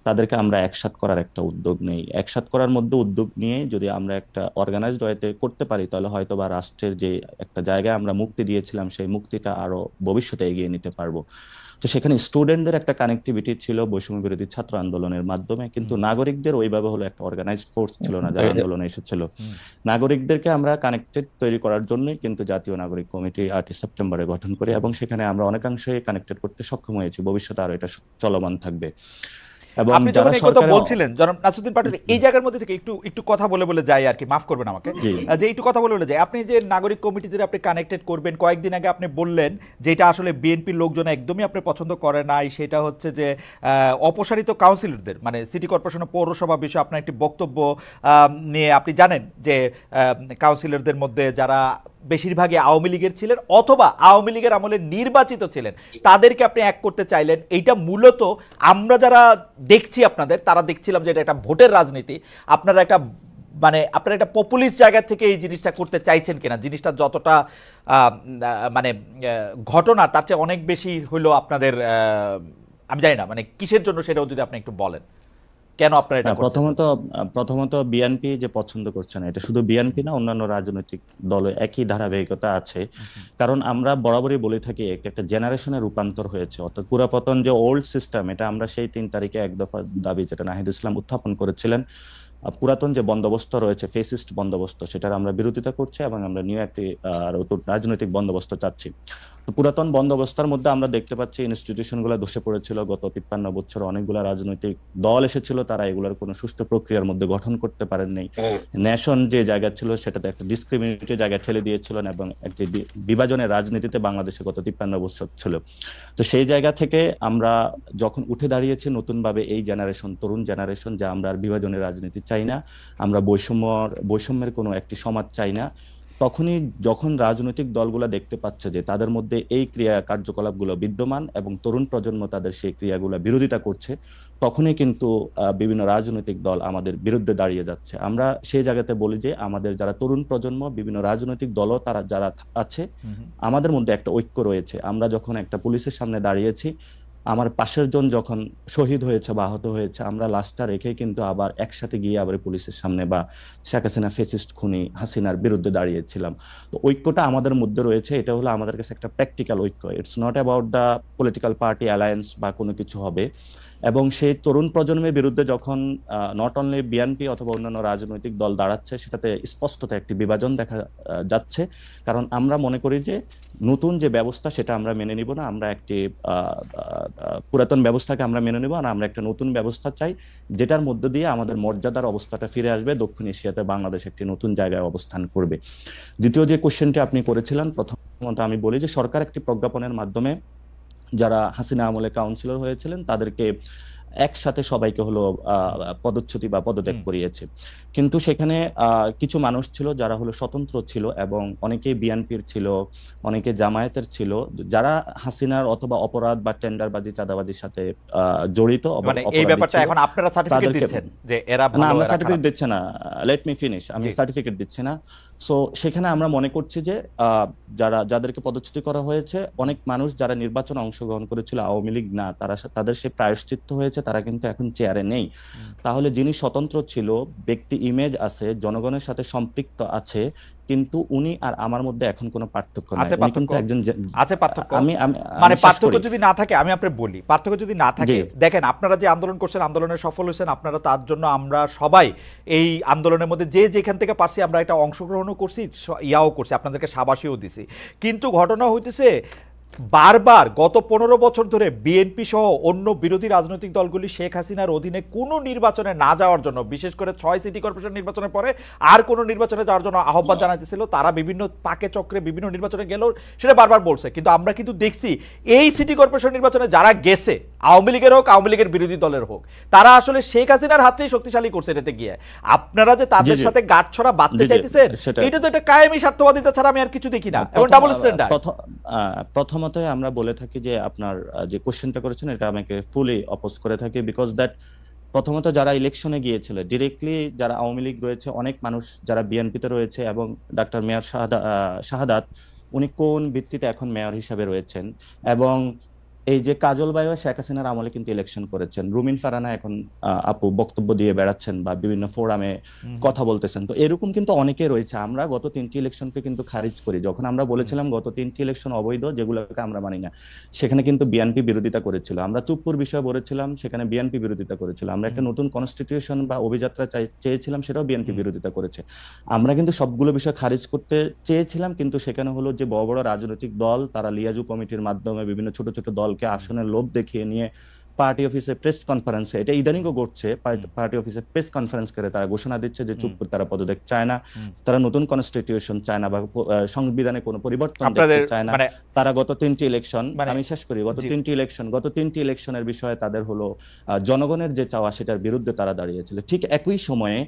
তাদেরকে আমরা একসাথ করার একটা উদ্যোগ নেই। একসাথ করার মধ্যে উদ্যোগ নিয়ে যদি আমরা একটা অর্গানাইজড ওয়েতে করতে পারি, তাহলে হয়তো বা রাষ্ট্রের যে একটা জায়গায় আমরা মুক্তি দিয়েছিলাম, সেই মুক্তিটা আরো ভবিষ্যতে এগিয়ে নিতে পারবো। তো সেখানে স্টুডেন্টদের একটা কানেক্টিভিটি ছিল বৈষম্য বিরোধী ছাত্র আন্দোলনের মাধ্যমে, কিন্তু নাগরিকদের ওইভাবে হলো একটা অর্গানাইজড ফোর্স ছিল না যারা আন্দোলনে এসেছিল। নাগরিকদেরকে আমরা কানেক্টেড তৈরি করার জন্যই কিন্তু জাতীয় নাগরিক কমিটি 8 সেপ্টেম্বরে গঠন করি, এবং সেখানে আমরা অনেকাংশে কানেক্টেড করতে সক্ষম হয়েছি। ভবিষ্যতে আরো এটা চলমান থাকবে। এবং আপনি যারা যখন এই কথা সরকারে বলছিলেন জনাব নাসিরউদ্দিন পাটোয়ারি, এই জায়গার মধ্যে থেকে একটু একটু কথা বলে বলে যাই আর কি, মাফ করবেন আমাকে, জি। যে একটু কথা বলে বলে যাই। আপনি যে নাগরিক কমিটিদের আপনি কানেক্টেড করবেন, কয়েকদিন আগে আপনি বললেন যে এটা আসলে বিএনপির লোকজন একদমই আপনি পছন্দ করে নাই, সেটা হচ্ছে যে অপসারিত কাউন্সিলরদের, মানে সিটি কর্পোরেশন ও পৌরসভা বিষয়ে আপনার একটি বক্তব্য নিয়ে আপনি জানেন যে কাউন্সিলরদের মধ্যে যারা বেশিরভাগই আওয়ামী লীগের ছিলেন অথবা আওয়ামী লীগের আমলে নির্বাচিত ছিলেন, তাদেরকে আপনি এক করতে চাইলেন। এইটা মূলত আমরা যারা দেখছি আপনাদের, তারা দেখছিলাম যে এটা একটা ভোটের রাজনীতি, আপনারা একটা মানে আপনারা একটা পপুলিস্ট জায়গা থেকে এই জিনিসটা করতে চাইছেন কিনা, জিনিসটা যতটা মানে ঘটনা তার চেয়ে অনেক বেশি হইলো আপনাদের, আমি জানি না মানে কিসের জন্য, সেটাও যদি আপনি একটু বলেন কেন আপনারা এটা করছেন। প্রথমত বিএনপি যে পছন্দ করছে না, এটা শুধু বিএনপি না, অন্যান্য রাজনৈতিক দলে একই ধারাবাহিকতা আছে। কারণ আমরা বরাবরই বলে থাকি একটা জেনারেশনের রূপান্তর হয়েছে, অর্থাৎ পুরাতন যে ওল্ড সিস্টেম, এটা আমরা সেই 3 তারিখে এক দফা দাবি যেটা নাহিদ ইসলাম উত্থাপন করেছিলেন, পুরাতন যে বন্দোবস্ত রয়েছে, ফেসিস্ট বন্দোবস্ত, সেটার আমরা বিরোধিতা করছি এবং আমরা নিউ একটি রাজনৈতিক বন্দোবস্ত চাচ্ছি। তো পুরাতন বন্দোবস্তের মধ্যে আমরা দেখতে পাচ্ছি ইনস্টিটিউশন গুলো ধসে পড়েছিল। গত 53 বছর অনেকগুলো রাজনৈতিক দল এসেছিল, তারা এগুলোর কোনো সুষ্ঠু প্রক্রিয়ার মধ্যে গঠন করতে পারেন নাই। ন্যাশন যে জায়গা ছিল সেটাতে একটা ডিসক্রিমিনেটেড জায়গায় ঠেলে দিয়েছিলেন, এবং একটি বিভাজনের রাজনীতিতে বাংলাদেশে গত 53 বছর ছিল। তো সেই জায়গা থেকে আমরা যখন উঠে দাঁড়িয়েছি নতুনভাবে এই জেনারেশন, তরুণ জেনারেশন, যে আমরা আর বিভাজনের রাজনীতি চাই না, আমরা বৈষম্যের কোনো একটি সমাজ চাই না, তখনই যখন রাজনৈতিক দলগুলো দেখতে পাচ্ছে যে তাদের মধ্যে এই ক্রিয়া কার্যকলাপগুলো বিদ্যমান এবং তরুণ প্রজন্ম তাদের সেই ক্রিয়াগুলো বিরোধিতা করছে, তখনই কিন্তু বিভিন্ন রাজনৈতিক দল আমাদের বিরুদ্ধে দাঁড়িয়ে যাচ্ছে। আমরা সেই জায়গাতে বলি যে আমাদের যারা তরুণ প্রজন্ম, বিভিন্ন রাজনৈতিক দলও তারা যারা আছে, আমাদের মধ্যে একটা ঐক্য রয়েছে। আমরা যখন একটা পুলিশের সামনে দাঁড়িয়েছি, আমার পাশের জন যখন শহীদ হয়েছে বা আহত হয়েছে, আমরা লাশটা রেখে কিন্তু আবার একসাথে গিয়ে আবার পুলিশের সামনে বা শেখ হাসিনা ফেসিস্ট খুনি হাসিনার বিরুদ্ধে দাঁড়িয়েছিলাম। তো ঐক্যটা আমাদের মধ্যে রয়েছে, এটা হলো আমাদের কাছে একটা প্র্যাকটিক্যাল ঐক্য। It's not about the political party alliance বা কোনো কিছু হবে। এবং সেই তরুণ প্রজন্মের বিরুদ্ধে যখন নট অনলি বিএনপি অথবা অন্যান্য রাজনৈতিক দল দাঁড়াচ্ছে, সেটাতে স্পষ্টত একটি বিভাজন দেখা যাচ্ছে। কারণ আমরা মনে করি যে নতুন যে ব্যবস্থা সেটা আমরা মেনে নিব না, আমরা একটি পুরাতন ব্যবস্থাকে আমরা মেনে নিব না, আমরা একটা নতুন ব্যবস্থা চাই যেটার মধ্য দিয়ে আমাদের মর্যাদার অবস্থাটা ফিরে আসবে, দক্ষিণ এশিয়াতে বাংলাদেশ একটি নতুন জায়গায় অবস্থান করবে। দ্বিতীয় যে কোশ্চেনটি আপনি করেছিলেন, প্রথমত আমি বলি যে সরকার একটি প্রজ্ঞাপনের মাধ্যমে যারা হাসিনা আমলে কাউন্সিলর হয়েছিলেন তাদেরকে একসাথে সবাইকে হলো পদচ্যুতি বা পদত্যাগ করিয়েছে। কিন্তু সেখানে কিছু মানুষ ছিল যারা হলো স্বতন্ত্র ছিল, এবং অনেকেই বিএনপির ছিল, অনেকে জামায়াতের ছিল, যারা হাসিনার অথবা অপরাধ বা টেন্ডারবাজি চাঁদাবাজির সাথে জড়িত। মানে এই ব্যাপারটা এখন আপনারা সার্টিফিকেট দিচ্ছেন যে এরা ভালো, না, আমরা সার্টিফিকেট দিচ্ছি না, লেট মি ফিনিশ, আমি সার্টিফিকেট দিচ্ছি না। সো সেখানে আমরা মনে করছি যে যাদেরকে পদচ্যুতি করা হয়েছে, অনেক মানুষ যারা নির্বাচনে অংশগ্রহণ করেছিল, আওয়ামী লীগ না, তাদের সে প্রায়শ্চিত্ত হয়েছে, তারা কিন্তু এখন চেয়ারে নেই। তাহলে যিনি স্বতন্ত্র ছিল, ব্যক্তি ইমেজ আছে, জনগণের সাথে সম্পৃক্ত আছে, কিন্তু উনি আর আমার মধ্যে এখন কোনো পার্থক্য নাই। উনি কিন্তু একজন আছে পার্থক্য, আমি মানে পার্থক্য যদি না থাকে, আমি আপনাকে বলি, পার্থক্য যদি না থাকে, দেখেন আপনারা যে আন্দোলন করছেন, আন্দোলনে সফল হয়েছেন আপনারা, তার জন্য আমরা সবাই এই আন্দোলনের মধ্যে যে যেখান থেকে পারছি আমরা এটা অংশগ্রহণও করছি, ইয়াও করছি, আপনাদেরকে সাবাসীও দিছি। কিন্তু ঘটনা হইতেছে বারবার গত 15 বছর ধরে বিএনপি সহ অন্য বিরোধী রাজনৈতিক দলগুলি শেখ হাসিনার অধীনে কোনো নির্বাচনে না যাওয়ার জন্য, বিশেষ করে 6 সিটি কর্পোরেশন নির্বাচনের পরে আর কোনো নির্বাচনে যাওয়ার জন্য আহ্বান জানাতেছিল। তারা বিভিন্ন পাকে চক্রে বিভিন্ন নির্বাচনে গেলেও সেটা বারবার বলছে, কিন্তু আমরা কিন্তু দেখছি এই সিটি কর্পোরেশন নির্বাচনে যারা গেছে, আওয়ামী লীগের হোক আওয়ামী লীগের বিরোধী দলের হোক, তারা আসলে শেখ হাসিনার হাতেই শক্তিশালী করছে এটাতে গিয়ে। আপনারা যে তাদের সাথে গাঁটছড়া বাঁধতে চাইতেছেন, এটা তো একটা কায়েমি স্বার্থবাদিতা ছাড়া আমি আর কিছু দেখি না, এবং ডাবল স্ট্যান্ডার্ড। প্রথমতই আমরা বলে থাকি যে আপনার যে কোশ্চেনটা করেছেন এটা আমাকে ফুলি অপোজ করে থাকি, বিকজ দ্যাট প্রথমত যারা ইলেকশনে গিয়েছিল ডিরেক্টলি, যারা আওয়ামী লীগ রয়েছে, অনেক মানুষ যারা বিএনপিতে রয়েছে, এবং ডাক্তার মেয়র শাহাদাত উনি কোন ভিত্তিতে এখন মেয়র হিসাবে রয়েছেন, এবং এই যে কাজল ভাইও শেখ হাসিনার আমলে কিন্তু ইলেকশন করেছেন, রুমিন ফারানা এখন আপু বক্তব্য দিয়ে বেড়াচ্ছেন বা বিভিন্ন ফোরামে কথা বলতেছেন, তো এরকম কিন্তু অনেকে রয়েছে। আমরা গত 3টি ইলেকশনকে কিন্তু খারিজ করি, যখন আমরা বলেছিলাম গত 3টি ইলেকশন অবৈধ, যেগুলোকে আমরা মানি না, সেখানে কিন্তু বিএনপি বিরোধিতা করেছিল। আমরা চুপ্পুর বিষয় বলেছিলাম, সেখানে বিএনপি বিরোধিতা করেছিল। আমরা একটা নতুন কনস্টিটিউশন বা অভিযাত্রা চেয়েছিলাম, সেটাও বিএনপি বিরোধিতা করেছে। আমরা কিন্তু সবগুলো বিষয় খারিজ করতে চেয়েছিলাম, কিন্তু সেখানে হলো যে বড় বড় রাজনৈতিক দল তারা লিয়াজু কমিটির মাধ্যমে বিভিন্ন ছোট ছোট দলকে আসনের লোভ দেখিয়ে নিয়ে পার্টি অফিসে প্রেস কনফারেন্সে, এটা ইদানিংও ঘটছে, পার্টি অফিসে প্রেস কনফারেন্স করে তারা ঘোষণা দিচ্ছে যে চুপ তারা পদত্যাগ চায় না, তারা নতুন কনস্টিটিউশন চায় না, বা সংবিধানে কোনো পরিবর্তন দেখতে চায় না। তারা গত 3টি ইলেকশন, আমি শেষ করি, গত 3টি ইলেকশনের বিষয়ে তাদের হলো জনগণের যে চাওয়া সেটার বিরুদ্ধে তারা দাঁড়িয়েছিল। ঠিক একই সময়ে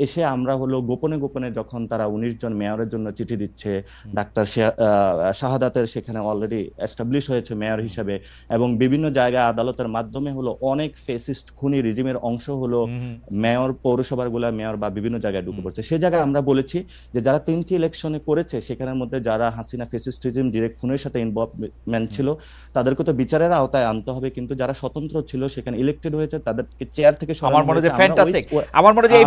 এসে আমরা হলো গোপনে গোপনে যখন তারা 19 জন মেয়রের জন্য চিঠি দিচ্ছে, ডাক্তার শাহাদাতের সেখানে অলরেডি এস্টাবলিশ হয়েছে মেয়র হিসেবে, এবং বিভিন্ন জায়গায় আদালতের মাধ্যমে হলো অনেক ফেসিস্ট খুনি রিজিমের অংশ হলো মেয়র, পৌরসভার গুলা মেয়র বা বিভিন্ন জায়গায় ঢুকে পড়ছে। সেই জায়গায় আমরা বলেছি যে যারা 3টি ইলেকশনে করেছে, সেখানের মধ্যে যারা হাসিনা ফেসিস্ট রিজিম ডিরেক্ট খুনের সাথে ইনভলভমেন্ট ছিল, তাদেরকে তো বিচারের আওতায় আনতে হবে, কিন্তু যারা স্বতন্ত্র ছিল সেখানে ইলেক্টেড হয়েছে তাদেরকে চেয়ার থেকে সরানো। আমার মনে হয় ফ্যান্টাস্টিক, আমার মনে হয়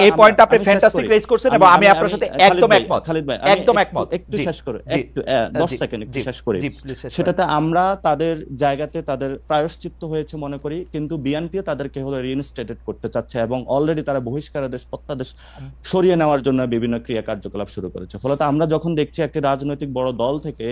এই পয়েন্টটা আপনি ফ্যান্টাস্টিক রেজ করছেন, এবং আমি আপনার সাথে একদম একমত। খালিদ ভাই একদম একমত। একটু শেষ করে, একটু 10 সেকেন্ড একটু শেষ করে, সেটাতে আমরা তাদের জায়গাতে তাদের প্রায়শ্চিত্ত হয়েছে মনে করি, কিন্তু বিএনপিও তাদেরকে হলো রিইনস্টেটেড করতে চাচ্ছে, এবং অলরেডি তারা বহিষ্কারাদেশ প্রত্যাদেশ সরিয়ে নেওয়ার জন্য বিভিন্ন ক্রিয়া কার্যকলাপ শুরু করেছে। ফলত আমরা যখন দেখছি একটি রাজনৈতিক বড় দল থেকে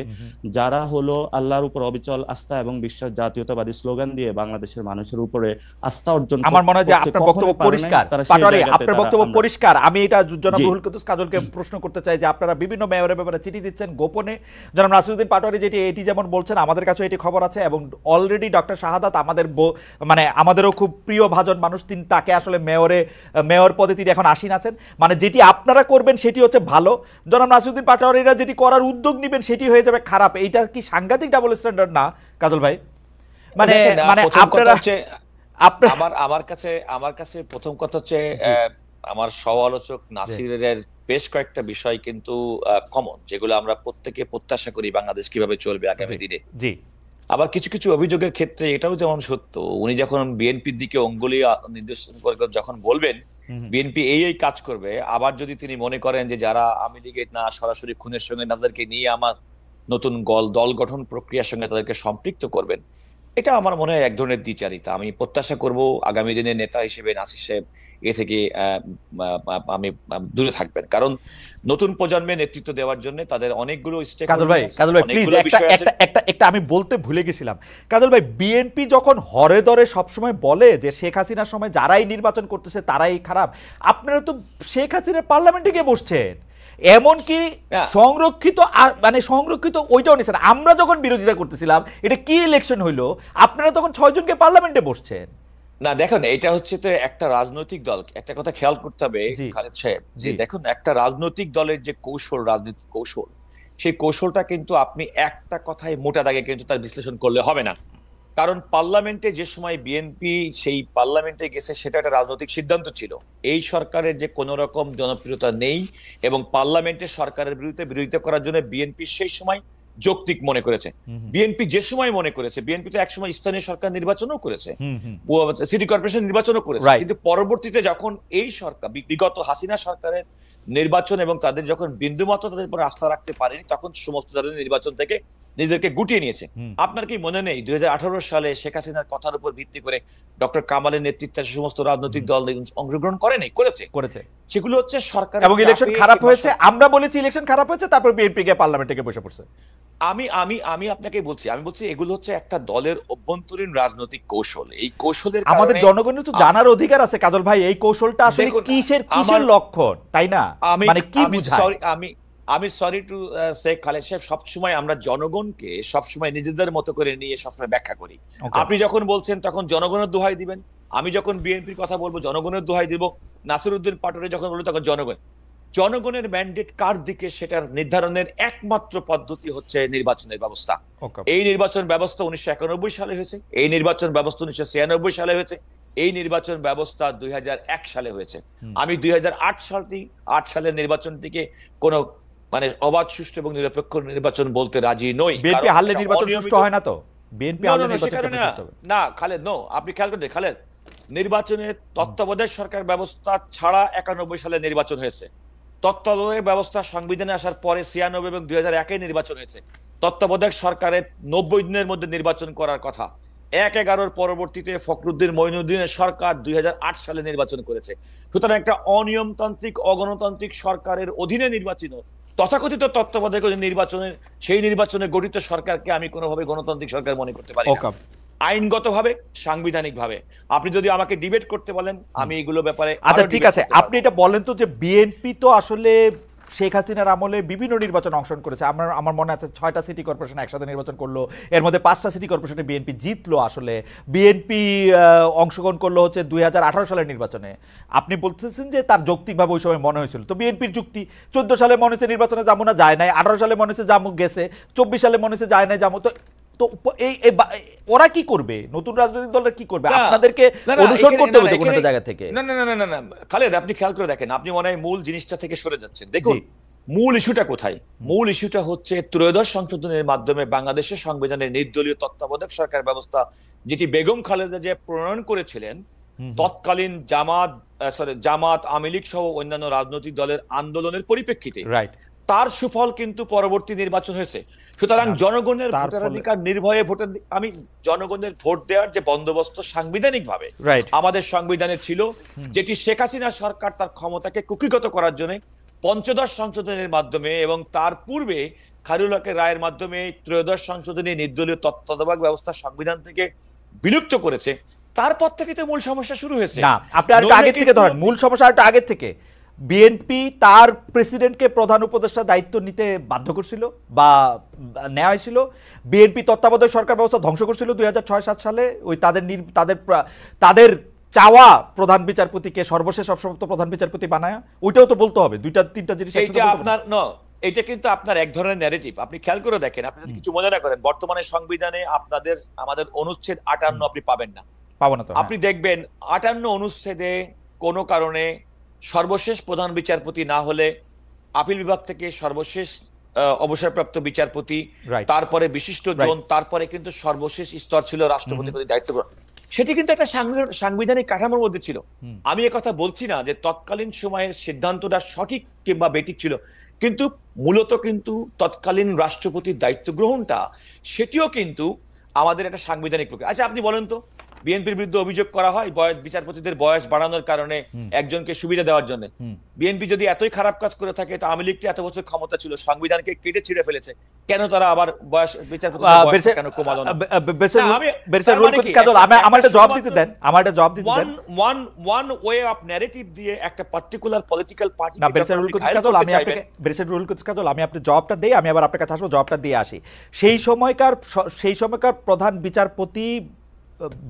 যারা হলো আল্লাহর উপর অবিচল আস্থা এবং বিশ্বাস, জাতীয়তাবাদী স্লোগান দিয়ে বাংলাদেশের মানুষের উপরে আস্থা অর্জন, আমার মনে হয় যে আপনার বক্তব্য পরিষ্কার, পাটোয়ারি আপনার বক্তব্য পরিষ্কার। আমি এটা জনাব রুহুল কুদ্দুস কাজলকে প্রশ্ন করতে চাই যে আপনারা বিভিন্ন মেয়রের ব্যাপারে চিঠি দিচ্ছেন গোপনে, জনাব নাসিরউদ্দিন পাটোয়ারি এটি যেমন বলছেন, আমাদের কাছে এটি খবর আছে, এবং অলরেডি ডক্টর শাহাদাত আমাদেরও খুব প্রিয় ভাজন মানুষ, তিনি তাকে আসলে মেয়র পদে তিনি এখন আসীন আছেন। মানে যেটি আপনারা করবেন সেটি হচ্ছে ভালো, জনাব নাসিরউদ্দিন পাটোয়ারিরা যেটি করার উদ্যোগ নেবেন সেটি হয়ে যাবে খারাপ। এইটা কি সাংঘাতিক ডাবল স্ট্যান্ডার্ড না কাজল ভাই? মানে আপনারা আমার কাছে প্রথম কথা হচ্ছে, আমার সহ-আলোচক নাসিরের বেশ কয়েকটা বিষয় কিন্তু কমন, যেগুলো আমরা প্রত্যেকে প্রত্যাশা করি বাংলাদেশ কিভাবে চলবে আগামী দিনে। জি, আবার কিছু কিছু অভিযোগের ক্ষেত্রে এটাও যেমন সত্য, উনি যখন বিএনপির দিকে অঙ্গুলি নির্দেশন করে যখন বলবেন বিএনপি এই কাজ করবে, আবার যদি তিনি মনে করেন যে যারা আওয়ামী লীগের না সরাসরি খুনের সঙ্গে, তাদেরকে নিয়ে আমার নতুন দল গঠন প্রক্রিয়ার সঙ্গে তাদেরকে সম্পৃক্ত করবেন, এটা আমার মনে হয় এক ধরনের দ্বিচারিতা। আমি প্রত্যাশা করব আগামী দিনে নেতা হিসেবে নাসির সাহেব এ থেকে আমি দূরে থাকবেন, কারণ নতুন প্রজন্মের নেতৃত্ব দেওয়ার জন্য তাদের অনেকগুলো কাজল ভাই প্লিজ একটা আমি বলতে ভুলে গেছিলাম। কাজল ভাই, বিএনপি যখন হরে দরে সবসময় বলে যে শেখ হাসিনার সময় যারাই নির্বাচন করতেছে তারাই খারাপ, আপনারা তো শেখ হাসিনার পার্লামেন্টে গিয়ে বসছেন, এমনকি সংরক্ষিত ওইটাও নিছেন। আমরা যখন বিরোধিতা করতেছিলাম এটা কি ইলেকশন হইলো, আপনারা তখন 6 জনকে পার্লামেন্টে বসছেন না। দেখুন, এটা হচ্ছে তো একটা রাজনৈতিক দল, একটা কথা খেয়াল করতে হবে খালেদ সাহেব, যে দেখুন একটা রাজনৈতিক দলের যে কৌশল, রাজনৈতিক কৌশল, সেই কৌশলটা কিন্তু আপনি একটা কথায় মোটা দাগে কিন্তু তার বিশ্লেষণ করলে হবে না। কারণ পার্লামেন্টে যে সময় বিএনপি সেই পার্লামেন্টে গেছে, সেটা একটা রাজনৈতিক সিদ্ধান্ত ছিল। এই সরকারের যে কোনো রকম জনপ্রিয়তা নেই, এবং পার্লামেন্টে সরকারের বিরোধিতা করার জন্য বিএনপি সেই সময় যৌক্তিক মনে করেছে। বিএনপি যে সময় মনে করেছে, বিএনপি তো একসময় স্থানীয় সরকার নির্বাচনও করেছে, সিটি কর্পোরেশন নির্বাচনও করেছে, কিন্তু পরবর্তীতে যখন এই সরকার বিগত হাসিনা সরকারের নির্বাচন এবং তাদের যখন বিন্দুমাত্র তাদের উপর আস্থা রাখতে পারেনি, তখন সমস্ত ধরনের নির্বাচন থেকে নিজেদেরকে গুটিয়ে নিয়েছে। আপনার কি মনে নেই 2018 সালে শেখ হাসিনার কথার উপর ভিত্তি করে ডক্টর কামালের নেতৃত্বে সমস্ত রাজনৈতিক দল অংশগ্রহণ করেনি, করেছে। সেগুলো হচ্ছে সরকার এবং ইলেকশন খারাপ হয়েছে, আমরা বলেছি ইলেকশন খারাপ হয়েছে, তারপর বিএনপি কে পার্লামেন্টে গিয়ে বসে পড়ছে। আমি আপনাকে বলছি, এগুলো হচ্ছে একটা দলের অভ্যন্তরীণ রাজনৈতিক কৌশল। এই কৌশলের আমাদের জনগণের তো জানার অধিকার আছে কাজল ভাই, এই কৌশলটা আসলে কিসের লক্ষণ, তাই না? মানে কি বুঝায়? আমি সরি টু সে খালেদ সাহেব, সবসময় আমরা জনগণকে সবসময় নিজেদের মতো করে নিয়ে সবসময় ব্যাখ্যা করি। আপনি যখন বলছেন তখন জনগণের দোহাই দিবেন, আমি যখন বিএনপির কথা বলবো জনগণের দোহাই দিব, নাসিরউদ্দিন পাটোয়ারি যখন বলবো তখন জনগণের ম্যান্ডেট কার দিকে সেটার নির্ধারণের একমাত্র পদ্ধতি হচ্ছে নির্বাচনের ব্যবস্থা। এই নির্বাচন ব্যবস্থা 1991 সালে হয়েছে, এই নির্বাচন ব্যবস্থা 1996 সালে হয়েছে, এই নির্বাচন ব্যবস্থা 2001 সালে হয়েছে। আমি 2008 সালের নির্বাচনটিকে কোনো মানে অবাধ, সুষ্ঠু এবং নিরপেক্ষ নির্বাচন বলতে রাজি নই। বিএনপি হারলে নির্বাচন সুষ্ঠু হয় না তো? বিএনপি হারলে নির্বাচন না খালেদ, নো, আপনি খেয়াল করতে খালেদ, নির্বাচনের তত্ত্বাবধায়ক সরকার ব্যবস্থা ছাড়া 91 সালে নির্বাচন হয়েছে। তত্ত্বাবধায়ক ব্যবস্থা সংবিধানে আসার পরে 96 এবং 2001 নির্বাচন হয়েছে। তত্ত্বাবধায়ক সরকারের 90 দিনের মধ্যে নির্বাচন করার কথা। 1/11 পরবর্তীতে ফখরুদ্দিন মঈনুদ্দিনের সরকার 2008 সালে নির্বাচন করেছে। সুতরাং একটা অনিয়মতান্ত্রিক, অগণতান্ত্রিক সরকারের অধীনে নির্বাচিত তথাকথিত তত্ত্বাবধায়ক সেই নির্বাচনে গঠিত সরকারকে আমি কোনোভাবে গণতান্ত্রিক সরকার মনে করতে পারি না, আইনগতভাবে, সাংবিধানিকভাবে। আপনি যদি আমাকে ডিবেট করতে বলেন আমি এগুলো ব্যাপারে, আচ্ছা ঠিক আছে, আপনি এটা বলেন তো যে বিএনপি তো আসলে শেখ হাসিনার আমলে বিভিন্ন নির্বাচনে অংশগ্রহণ করেছে। আমার মনে আছে 6টা সিটি কর্পোরেশন একসাথে নির্বাচন করলো, এর মধ্যে 5টা সিটি কর্পোরেশনে বিএনপি জিতলো। আসলে বিএনপি অংশগ্রহণ করলো হচ্ছে 2018 সালের নির্বাচনে। আপনি বলতেছেন যে তার যৌক্তিকভাবে ওই সময় মনে হয়েছিল, তো বিএনপির যুক্তি 14 সালে মনে হচ্ছে নির্বাচনে যাবো না, যায় নাই। 18 সালে মনে হচ্ছে যাবো, গেছে। 24 সালে মনে হচ্ছে যায় নাই, যাবো। তো ওরা কি করবে? নতুন রাজনৈতিক দলরা কি করবে? আপনাদেরকে অনুসরণ করতে হবে কোনো জায়গা থেকে। না খালেদ, আপনি খেয়াল করে দেখেন, আপনি মনে হয় মূল জিনিসটা থেকে সরে যাচ্ছেন। দেখুন মূল ইস্যুটা কোথায়। মূল ইস্যুটা হচ্ছে ত্রয়োদশ সংশোধনের মাধ্যমে বাংলাদেশের সংবিধানের নির্দলীয় তত্ত্বাবধায়ক সরকার ব্যবস্থা, যেটি বেগম খালেদা জিয়া প্রণয়ন করেছিলেন তৎকালীন জামাত, আওয়ামী লীগ সহ অন্যান্য রাজনৈতিক দলের আন্দোলনের পরিপ্রেক্ষিতে, তার সুফল কিন্তু পরবর্তী নির্বাচন হয়েছে। সুতরাং জনগণের ভোটাধিকার নির্ভয়ে আমি জনগণের ভোট দেওয়ার যে বন্দোবস্ত সাংবিধানিক ভাবে আমাদের সংবিধানে ছিল, যেটি শেখ হাসিনা সরকার তার ক্ষমতাকে কুক্ষিগত করার জন্য পঞ্চদশ সংশোধনের মাধ্যমে এবং তার পূর্বে খায়রুল হকের রায়ের মাধ্যমে ত্রয়োদশ সংশোধনী নির্দলীয় তত্ত্বাবধায়ক ব্যবস্থা সংবিধান থেকে বিলুপ্ত করেছে। তারপর থেকে তো মূল সমস্যা শুরু হয়েছে। না, আপনি আরেকটু আগে থেকে ধরেন, মূল সমস্যা আরেকটু আগে থেকে। বিএনপি তার প্রেসিডেন্টকে প্রধান উপদেষ্টা দায়িত্ব নিতে বাধ্য করছিল বা নেওয়া হয়েছিল। বিএনপি তত্ত্বাবধায়ক সরকার ব্যবস্থা ধ্বংস করছিল 2006-7 সালে। ওই তাদের চাওয়া প্রধান বিচারপতিকে সর্বশেষ অবসরপ্রাপ্ত প্রধান বিচারপতি বানায়। ওইটাও তো বলতে হবে, 2-3টা জিনিস। এটা কিন্তু আপনার এক ধরনের ন্যারেটিভ। আপনি খেয়াল করে দেখেন, আপনি যদি কিছু মনে না করেন, বর্তমানে সংবিধানে আমাদের অনুচ্ছেদ 58 আপনি পাবেন না, পাবো না তো। আপনি দেখবেন 58 অনুচ্ছেদে কোনো কারণে সর্বশেষ প্রধান বিচারপতি না হলে আপিল বিভাগ থেকে সর্বশেষ অবসরপ্রাপ্ত বিচারপতি, তারপরে বিশিষ্ট জন, তারপরে কিন্তু সর্বশেষ স্তর ছিল রাষ্ট্রপতি দায়িত্ব গ্রহণ। সেটি কিন্তু একটা সাংবিধানিক কাঠামোর মধ্যে ছিল। আমি কথা বলছি না যে তৎকালীন সময়ের সিদ্ধান্তটা সঠিক কিংবা বেঠিক ছিল, কিন্তু মূলত কিন্তু তৎকালীন রাষ্ট্রপতির দায়িত্ব গ্রহণটা সেটিও কিন্তু আমাদের একটা সাংবিধানিক প্রক্রিয়া। আচ্ছা আপনি বলেন তো, বিএনপির বিরুদ্ধে অভিযোগ করা হয় বিচারপতিদের বয়স বাড়ানোর কারণে একজনকে সুবিধা দেওয়ার জন্য। বিএনপি যদি এতই খারাপ কাজ করে থাকে, তো আওয়ামী লীগটি এত বছর ক্ষমতা ছিল, সংবিধানকে কেটে ছিঁড়ে ফেলেছে, কেন তারা আবার বিচারপতিদের বয়স কেন কমালো না? আমার একটা জবাব দিতে দেন। ওয়ান ওয়ে অফ ন্যারেটিভ দিয়ে একটা পার্টিকুলার পলিটিক্যাল পার্টি। আমি আপনার জবাবটা দেই, আমি আবার আপনার কাছে আসবো, জবাবটা দিয়ে আসি। সেই সময়কার প্রধান বিচারপতি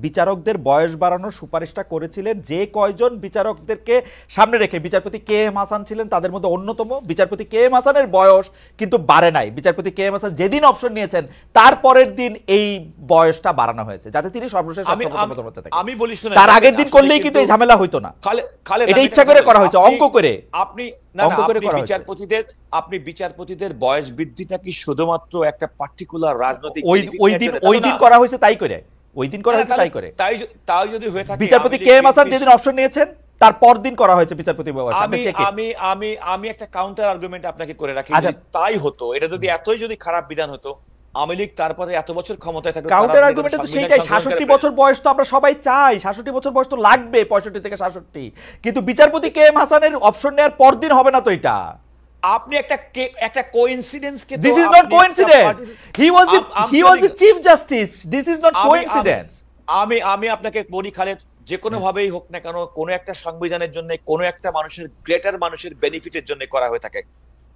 বিচারকদের বয়স বাড়ানোর সুপারিশটা করেছিলেন যে কয়জন বিচারকদেরকে সামনে রেখে। বিচারপতি কে এম হাসান ছিলেন তাদের মধ্যে অন্যতম। বিচারপতি কে এম হাসানের বয়স কিন্তু বাড়ে নাই। বিচারপতি কে এম হাসান যেদিন অপশন নিয়েছেন তার পরের দিন এই বয়সটা বাড়ানো হয়েছে, যাতে তিনি সর্বশেষ আমি বলি শুনে, তার আগের দিন করলেই কিন্তু এই ঝামেলা হইতো না। এটা ইচ্ছা করে করা হয়েছে, অঙ্ক করে। আপনি বিচারপতিদের বয়স বৃদ্ধিটা কি শুধুমাত্র একটা পার্টিকুলার রাজনৈতিক ওই দিন করা হয়েছে তাই করে? ওই দিন করা হয়েছে তাই করে? তাই যদি হয়ে থাকে, বিচারপতি কে এম হাসান যেদিন অপশন নিয়েছেন তার পরদিন করা হয়েছে বিচারপতি বয়স। আমি একটা কাউন্টার আর্গুমেন্ট আপনাকে করে রাখি, তাই হতো। এটা যদি এতই যদি খারাপ বিধান হতো, আওয়ামী লীগ তারপরে এত বছর ক্ষমতায় থাকলো, কাউন্টার তারা আর্গুমেন্ট তো সংবিধান সেইটাই, সংশোধন 66 করে বছর বয়স তো আমরা সবাই চাই, 66 বছর বয়স তো লাগবে, 65 থেকে 66, কিন্তু বিচারপতি কে এম হাসানের অপশন নেওয়ার পরদিন হবে না তো এটা। আপনি একটা coincidence K, this is not coincidence, he was the chief justice, this is not coincidence. আমি আপনাকে বলি খালেদ, যে কোনো ভাবেই হোক না কেন, কোনো একটা সংবিধানের জন্য, কোনো একটা মানুষের বেনিফিটের জন্য করা হয়ে থাকে,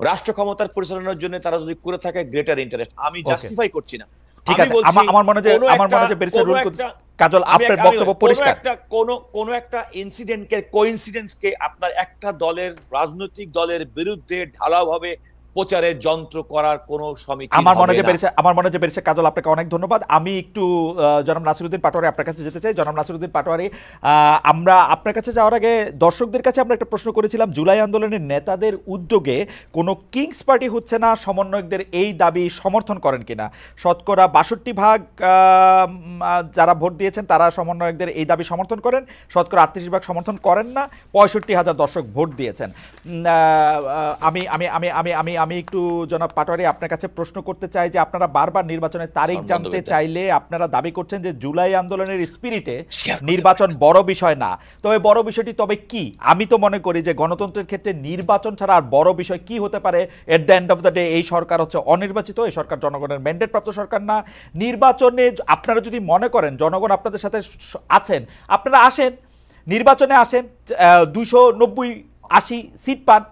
রাষ্ট্র ক্ষমতার পরিচালনার জন্য তারা যদি করে থাকে গ্রেটার ইন্টারেস্ট, আমি জাস্টিফাই করছি না। ঠিক আছে, আমার মনে যে বেরিস্টার রুল করতে কাজল আপনার বক্তব্য পরিষ্কার। কোন একটা ইনসিডেন্টকে, কোইন্সিডেন্সকে আপনার একটা দলের, রাজনৈতিক দলের বিরুদ্ধে ঢালাওভাবে প্রচারের যন্ত্র করার কোনো সমীক্ষা আমার মনে যে বেরিস্টার কাজল, আপনাকে অনেক ধন্যবাদ। আমি একটু জনাব নাসিরউদ্দিন পাটোয়ারি আপনার কাছে যেতে চাই। জনাব নাসিরউদ্দিন পাটোয়ারি, আমরা আপনার কাছে যাওয়ার আগে দর্শকদের কাছে আমরা একটা প্রশ্ন করেছিলাম, জুলাই আন্দোলনের নেতাদের উদ্যোগে কোনো কিংস পার্টি হচ্ছে না, সমন্বয়কদের এই দাবি সমর্থন করেন কিনা? শতকরা 62% যারা ভোট দিয়েছেন তারা সমন্বয়কদের এই দাবি সমর্থন করেন, শতকরা 38% সমর্থন করেন না, 65,000 দর্শক ভোট দিয়েছেন। আমি আমি আমি আমি আমি আমি একটু জনাব পাটোয়ারি আপনার কাছে প্রশ্ন করতে চাই যে আপনারা বারবার নির্বাচনের তারিখ জানতে চাইলে আপনারা দাবি করছেন যে জুলাই আন্দোলনের স্পিরিটে নির্বাচন বড় বিষয় না, তবে বড় বিষয়টি তবে কি? আমি তো মনে করি যে গণতন্ত্রের ক্ষেত্রে নির্বাচন ছাড়া আর বড় বিষয় কি হতে পারে? At the end of the day এই সরকার হচ্ছে অনির্বাচিত, এই সরকার জনগণের ম্যান্ডেট প্রাপ্ত সরকার না। নির্বাচনে আপনারা যদি মনে করেন জনগণ আপনাদের সাথে আছেন, আপনারা আসেন, নির্বাচনে আসেন, 290-80 সিট পান,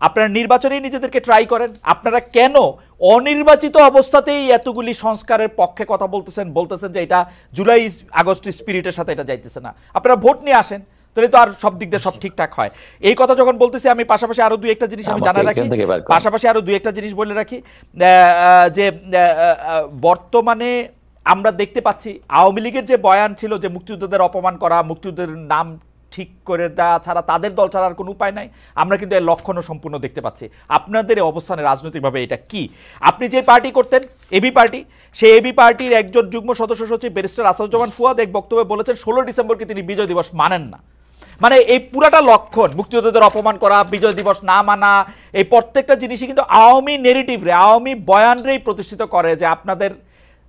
আপনারা নির্বাচনেই নিজেদেরকে ট্রাই করেন। আপনারা কেন অনির্বাচিত অবস্থাতেই এতগুলি সংস্কারের পক্ষে কথা বলতেছেন যে এটা জুলাই আগস্ট স্পিরিটের সাথে এটা যাইতেছে না? আপনারা ভোট নিয়ে আসেন, তাহলে তো আর সব দিক দিয়ে সব ঠিকঠাক হয়। এই কথা যখন বলতেছি, আমি পাশাপাশি আরো দুই একটা জিনিস আমি জানা রাখি, বলে রাখি যে বর্তমানে আমরা দেখতে পাচ্ছি আওয়ামী লীগের যে বয়ান ছিল যে মুক্তিযোদ্ধাদের অপমান করা, মুক্তিযুদ্ধের নাম ঠিক করে দেওয়া ছাড়া, তাদের দল ছাড়া আর কোনো উপায় নাই, আমরা কিন্তু এর লক্ষণও সম্পূর্ণ দেখতে পাচ্ছি। আপনাদের অবস্থানে রাজনৈতিকভাবে এটা কি? আপনি যে পার্টি করতেন, এবি পার্টি, সেই এবি পার্টির একজন যুগ্ম সদস্য সচিব ব্যারিস্টার আসাদুজ্জামান ফুয়াদ এক বক্তব্যে বলেছেন 16 ডিসেম্বরকে তিনি বিজয় দিবস মানেন না। মানে এই পুরাটা লক্ষণ, মুক্তিযোদ্ধাদের অপমান করা, বিজয় দিবস না মানা, এই প্রত্যেকটা জিনিসই কিন্তু আওয়ামী নেরেটিভ রে, আওয়ামী বয়ানরেই প্রতিষ্ঠিত করে যে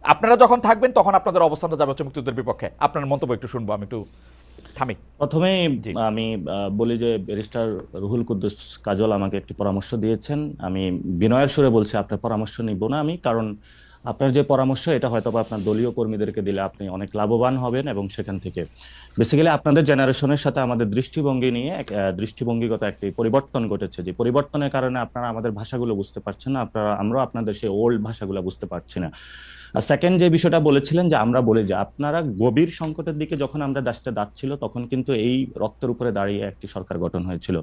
আপনারা যখন থাকবেন তখন আপনাদের অবস্থানটা যাবে হচ্ছে মুক্তিযুদ্ধের বিপক্ষে। আপনার মন্তব্য একটু শুনবো, আমি একটু থামি। প্রথমে আমি বলি যে ব্যারিস্টার রুহুল কুদ্দুস কাজল আমাকে একটি পরামর্শ দিয়েছেন, আমি বিনয়ের সুরে বলছি আপনার পরামর্শ নিব না আমি, কারণ আপনার যে পরামর্শ এটা হয়তো আপনার দলীয় কর্মীদেরকে দিলে আপনি অনেক লাভবান হবেন, এবং সেখান থেকে বেসিক্যালি আপনাদের জেনারেশনের সাথে আমাদের দৃষ্টিভঙ্গি নিয়ে দৃষ্টিভঙ্গিগত একটি পরিবর্তন ঘটেছে, যে পরিবর্তনের কারণে আপনারা আমাদের ভাষাগুলো বুঝতে পারছেন না, আমরা আপনাদের সেই ওল্ড ভাষাগুলো বুঝতে পারছি না। আর সেকেন্ড যে বিষয়টা বলেছিলেন যে আমরা বলি যে আপনারা গভীর সংকটের দিকে যখন আমরা দেশটা যাচ্ছিল তখন কিন্তু এই রক্তের উপরে দাঁড়িয়ে একটি সরকার গঠন হয়েছিল,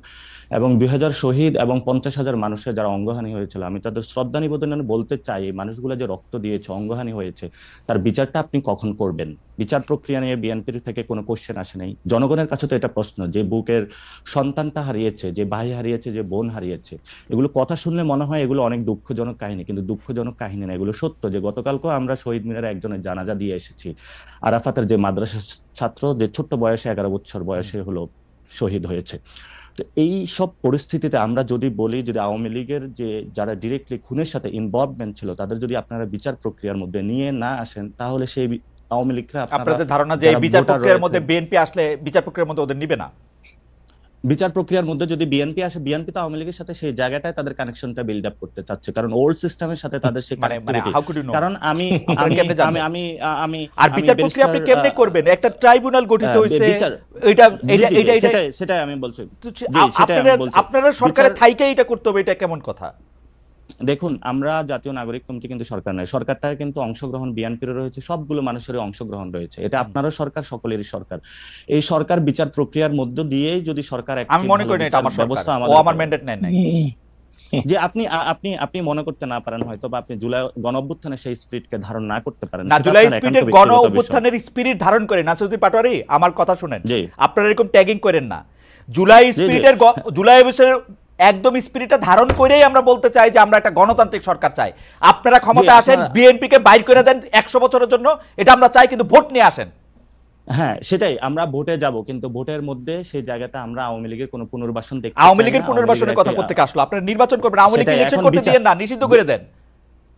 এবং 2000 শহীদ এবং 50,000 মানুষের যারা অঙ্গহানি হয়েছিল, আমি তাদের শ্রদ্ধা নিবেদন বলতে চাই, এই মানুষগুলো যে রক্ত দিয়েছে, অঙ্গহানি হয়েছে, তার বিচারটা আপনি কখন করবেন? বিচার প্রক্রিয়া নিয়ে বিএনপির থেকে কোনো কোশ্চেন আসে নাই। জনগণের কাছে তো এটা প্রশ্ন, যে বুকের সন্তানটা হারিয়েছে, যে ভাই হারিয়েছে, যে বোন হারিয়েছে, এগুলো কথা শুনলে মনে হয় এগুলো অনেক দুঃখজনক কাহিনী, কিন্তু দুঃখজনক কাহিনী না, এগুলো সত্য। যে গতকালকে আমরা শহীদ মিনারে একজনের জানাজা দিয়ে এসেছি, আরাফাতের যে মাদ্রাসা ছাত্র, যে ছোট্ট বয়সে 11 বছর বয়সে হলো শহীদ হয়েছে। তো এই সব পরিস্থিতিতে আমরা যদি বলি, যদি আওয়ামী লীগের যে যারা ডিরেক্টলি খুনের সাথে ইনভলভমেন্ট ছিল তাদের যদি আপনারা বিচার প্রক্রিয়ার মধ্যে নিয়ে না আসেন, তাহলে সেই আওয়ামী লীগরা, আপনাদের ধারণা যে এই বিচার প্রক্রিয়ার মধ্যে বিএনপি আসলে বিচার প্রক্রিয়ার মধ্যে ওদের নিবে না? বিচার প্রক্রিয়ার মধ্যে যদি বিএনপি আসে, বিএনপি তো আওয়ামী লীগের সাথে সেই জায়গাটায় তাদের কানেকশনটা বিল্ড আপ করতে চাচ্ছে, কারণ ওল্ড সিস্টেমের সাথে তাদের সেই কারণ আমি আর বিচার প্রক্রিয়া আপনি কেমনে করবেন? একটা ট্রাইব্যুনাল গঠিত হইছে, সেটাই আমি বলছি, আপনারা সরকারের থাইকে এটা করতে হবে, এটা কেমন কথা? দেখুন, আমরা জাতীয় নাগরিক কমিটি কিন্তু সরকার নয়, সরকারটা কিন্তু অংশগ্রহণ বিএনপির রয়েছে, সবগুলো মানুষের অংশগ্রহণ রয়েছে, এটা আপনারও সরকার, সকলেরই সরকার। এই সরকার বিচার প্রক্রিয়ার মধ্য দিয়েই যদি সরকার, আমি মনে করি এটা আমার ব্যবস্থা, আমার ম্যান্ডেট নেয় নাই যে আপনি মনে করতে না পারেন হয়তো, বা আপনি জুলাই গণঅভ্যুত্থানের সেই স্পিরিটকে ধারণ না করতে পারেন না। জুলাই স্পিরিটের গণঅভ্যুত্থানের স্পিরিট ধারণ করে নাসিরউদ্দিন পাটোয়ারি, আমার কথা শুনেন, আপনারা এরকম ট্যাগিং করেন না। জুলাই স্পিরিটের, জুলাই অবস্থানের একদম স্পিরিটটা ধারণ করেই আমরা বলতে চাই যে আমরা একটা গণতান্ত্রিক সরকার চাই। আপনারা ক্ষমতা আসেন, বিএনপি কে বাইর করে দেন 100 বছরের জন্য, এটা আমরা চাই, কিন্তু ভোট নিয়ে আসেন। হ্যাঁ, সেটাই, আমরা ভোটে যাব, কিন্তু ভোটের মধ্যে সেই জায়গাতে আমরা আওয়ামী লীগের কোনো পুনর্বাসন দেখতে চাই না। আওয়ামী লীগের পুনর্বাসনের কথা করতে আসলো, আপনারা নির্বাচন করবেন, আওয়ামী লীগকে ইলেকশন করতে দিয়েন না, নিষিদ্ধ করে দেন।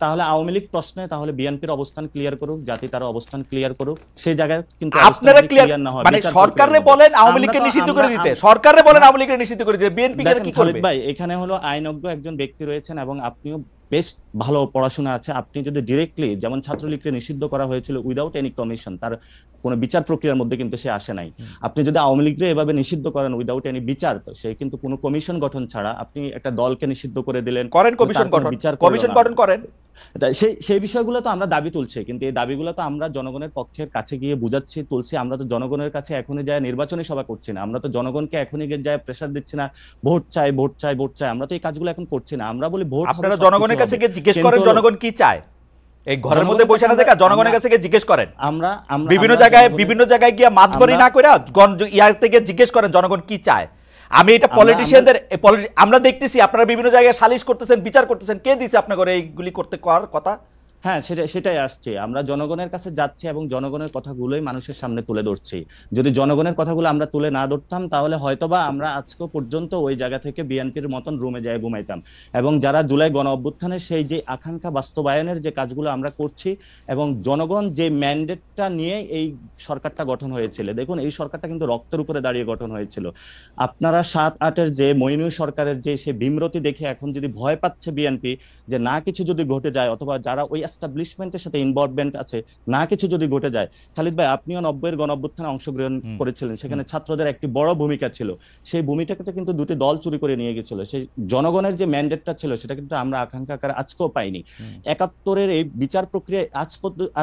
তাহলে আওয়ামী লীগ প্রশ্নে তাহলে বিএনপির অবস্থান ক্লিয়ার করুক, জাতি তার অবস্থান ক্লিয়ার করুক, সেই জায়গায় কিন্তু আপনারা ক্লিয়ার না হয় মানে সরকারে বলেন আওয়ামী লীগকে নিষিদ্ধ করে দিতে, সরকারে বলেন আওয়ামী লীগকে নিষিদ্ধ করে দিতে, বিএনপি কি খালিদ করবে? ভাই এখানে হলো আইনজ্ঞ একজন ব্যক্তি রয়েছেন এবং আপনিও বেশ ভালো পড়াশোনা আছে, আপনি যদি ডিরেক্টলি যেমন ছাত্রলীগকে নিষিদ্ধ করা হয়েছিল উইদাউট এনি কমিশন, তার কোনো বিচার প্রক্রিয়ার মধ্যে কিন্তু সে আসে নাই, আপনি যদি আওয়ামী লীগকে এভাবে নিষিদ্ধ করেন উইদাউট এনি বিচার, তো সে কিন্তু কোনো কমিশন গঠন ছাড়া আপনি একটা দলকে নিষিদ্ধ করে দিলেন, করেন কমিশন গঠন, কমিশন গঠন করেন, সেই বিষয়গুলো তো আমরা দাবি তুলছি, কিন্তু এই দাবিগুলো তো আমরা জনগণের পক্ষের কাছে গিয়ে বুঝাচ্ছি, তুলছি। আমরা তো জনগণের কাছে এখনই যায় নির্বাচনী সভা করছি না, আমরা তো জনগণকে এখনই গিয়ে যায় প্রেসার দিচ্ছি না, ভোট চাই ভোট চাই ভোট চাই, আমরা তো এই কাজগুলো এখন করছি না। আমরা বলি ভোট, আপনারা জনগণের কাছে গিয়ে জিজ্ঞেস করেন জনগণ কি চায়, এই ঘরের মধ্যে বসে না দেখা জনগণের কাছে গিয়ে জিজ্ঞেস করেন, আমরা বিভিন্ন জায়গায় গিয়ে মাতবরি না করে ইয়ার থেকে জিজ্ঞেস করেন জনগণ কি চায়। আমি এটা পলিটিশিয়ানদের আমরা দেখতেছি আপনারা বিভিন্ন জায়গায় সালিশ করতেছেন, বিচার করতেছেন, কে দিছে আপনাদের এইগুলি করতে করার কথা? হ্যাঁ, সেটাই আসছে, আমরা জনগণের কাছে যাচ্ছি এবং জনগণের কথাগুলোই মানুষের সামনে তুলে ধরছি। যদি জনগণের কথাগুলো আমরা তুলে না ধরতাম তাহলে হয়তোবা আমরা আজকে পর্যন্ত ওই জায়গা থেকে বিএনপির মতন রুমে যায় ঘুমাইতাম। এবং যারা জুলাই গণ অভ্যুত্থানের সেই যে আকাঙ্ক্ষা বাস্তবায়নের যে কাজগুলো আমরা করছি এবং জনগণ যে ম্যান্ডেটটা নিয়ে এই সরকারটা গঠন হয়েছিল, দেখুন এই সরকারটা কিন্তু রক্তের উপরে দাঁড়িয়ে গঠন হয়েছিল। আপনারা ৭-৮-এর যে মইনুল সরকারের যে সে বিমরতি দেখে এখন যদি ভয় পাচ্ছে বিএনপি যে না কিছু যদি ঘটে যায়, অথবা যারা ওই এস্টাবলিশমেন্টের সাথে ইনভলভমেন্ট আছে না কিছু যদি ঘটে যায়, খালিদ ভাই আপনিও ৯০-এর গণঅভ্যুত্থানে অংশগ্রহণ করেছিলেন, সেখানে ছাত্রদের একটি বড় ভূমিকা ছিল, সেই ভূমিকাটা কিন্তু দুটি দল চুরি করে নিয়ে গেছিল, সেই জনগণের যে ম্যান্ডেটটা ছিল সেটা কিন্তু আমরা আকাঙ্ক্ষা আকারে আজকেও পাইনি। ৭১-এর এই বিচার প্রক্রিয়া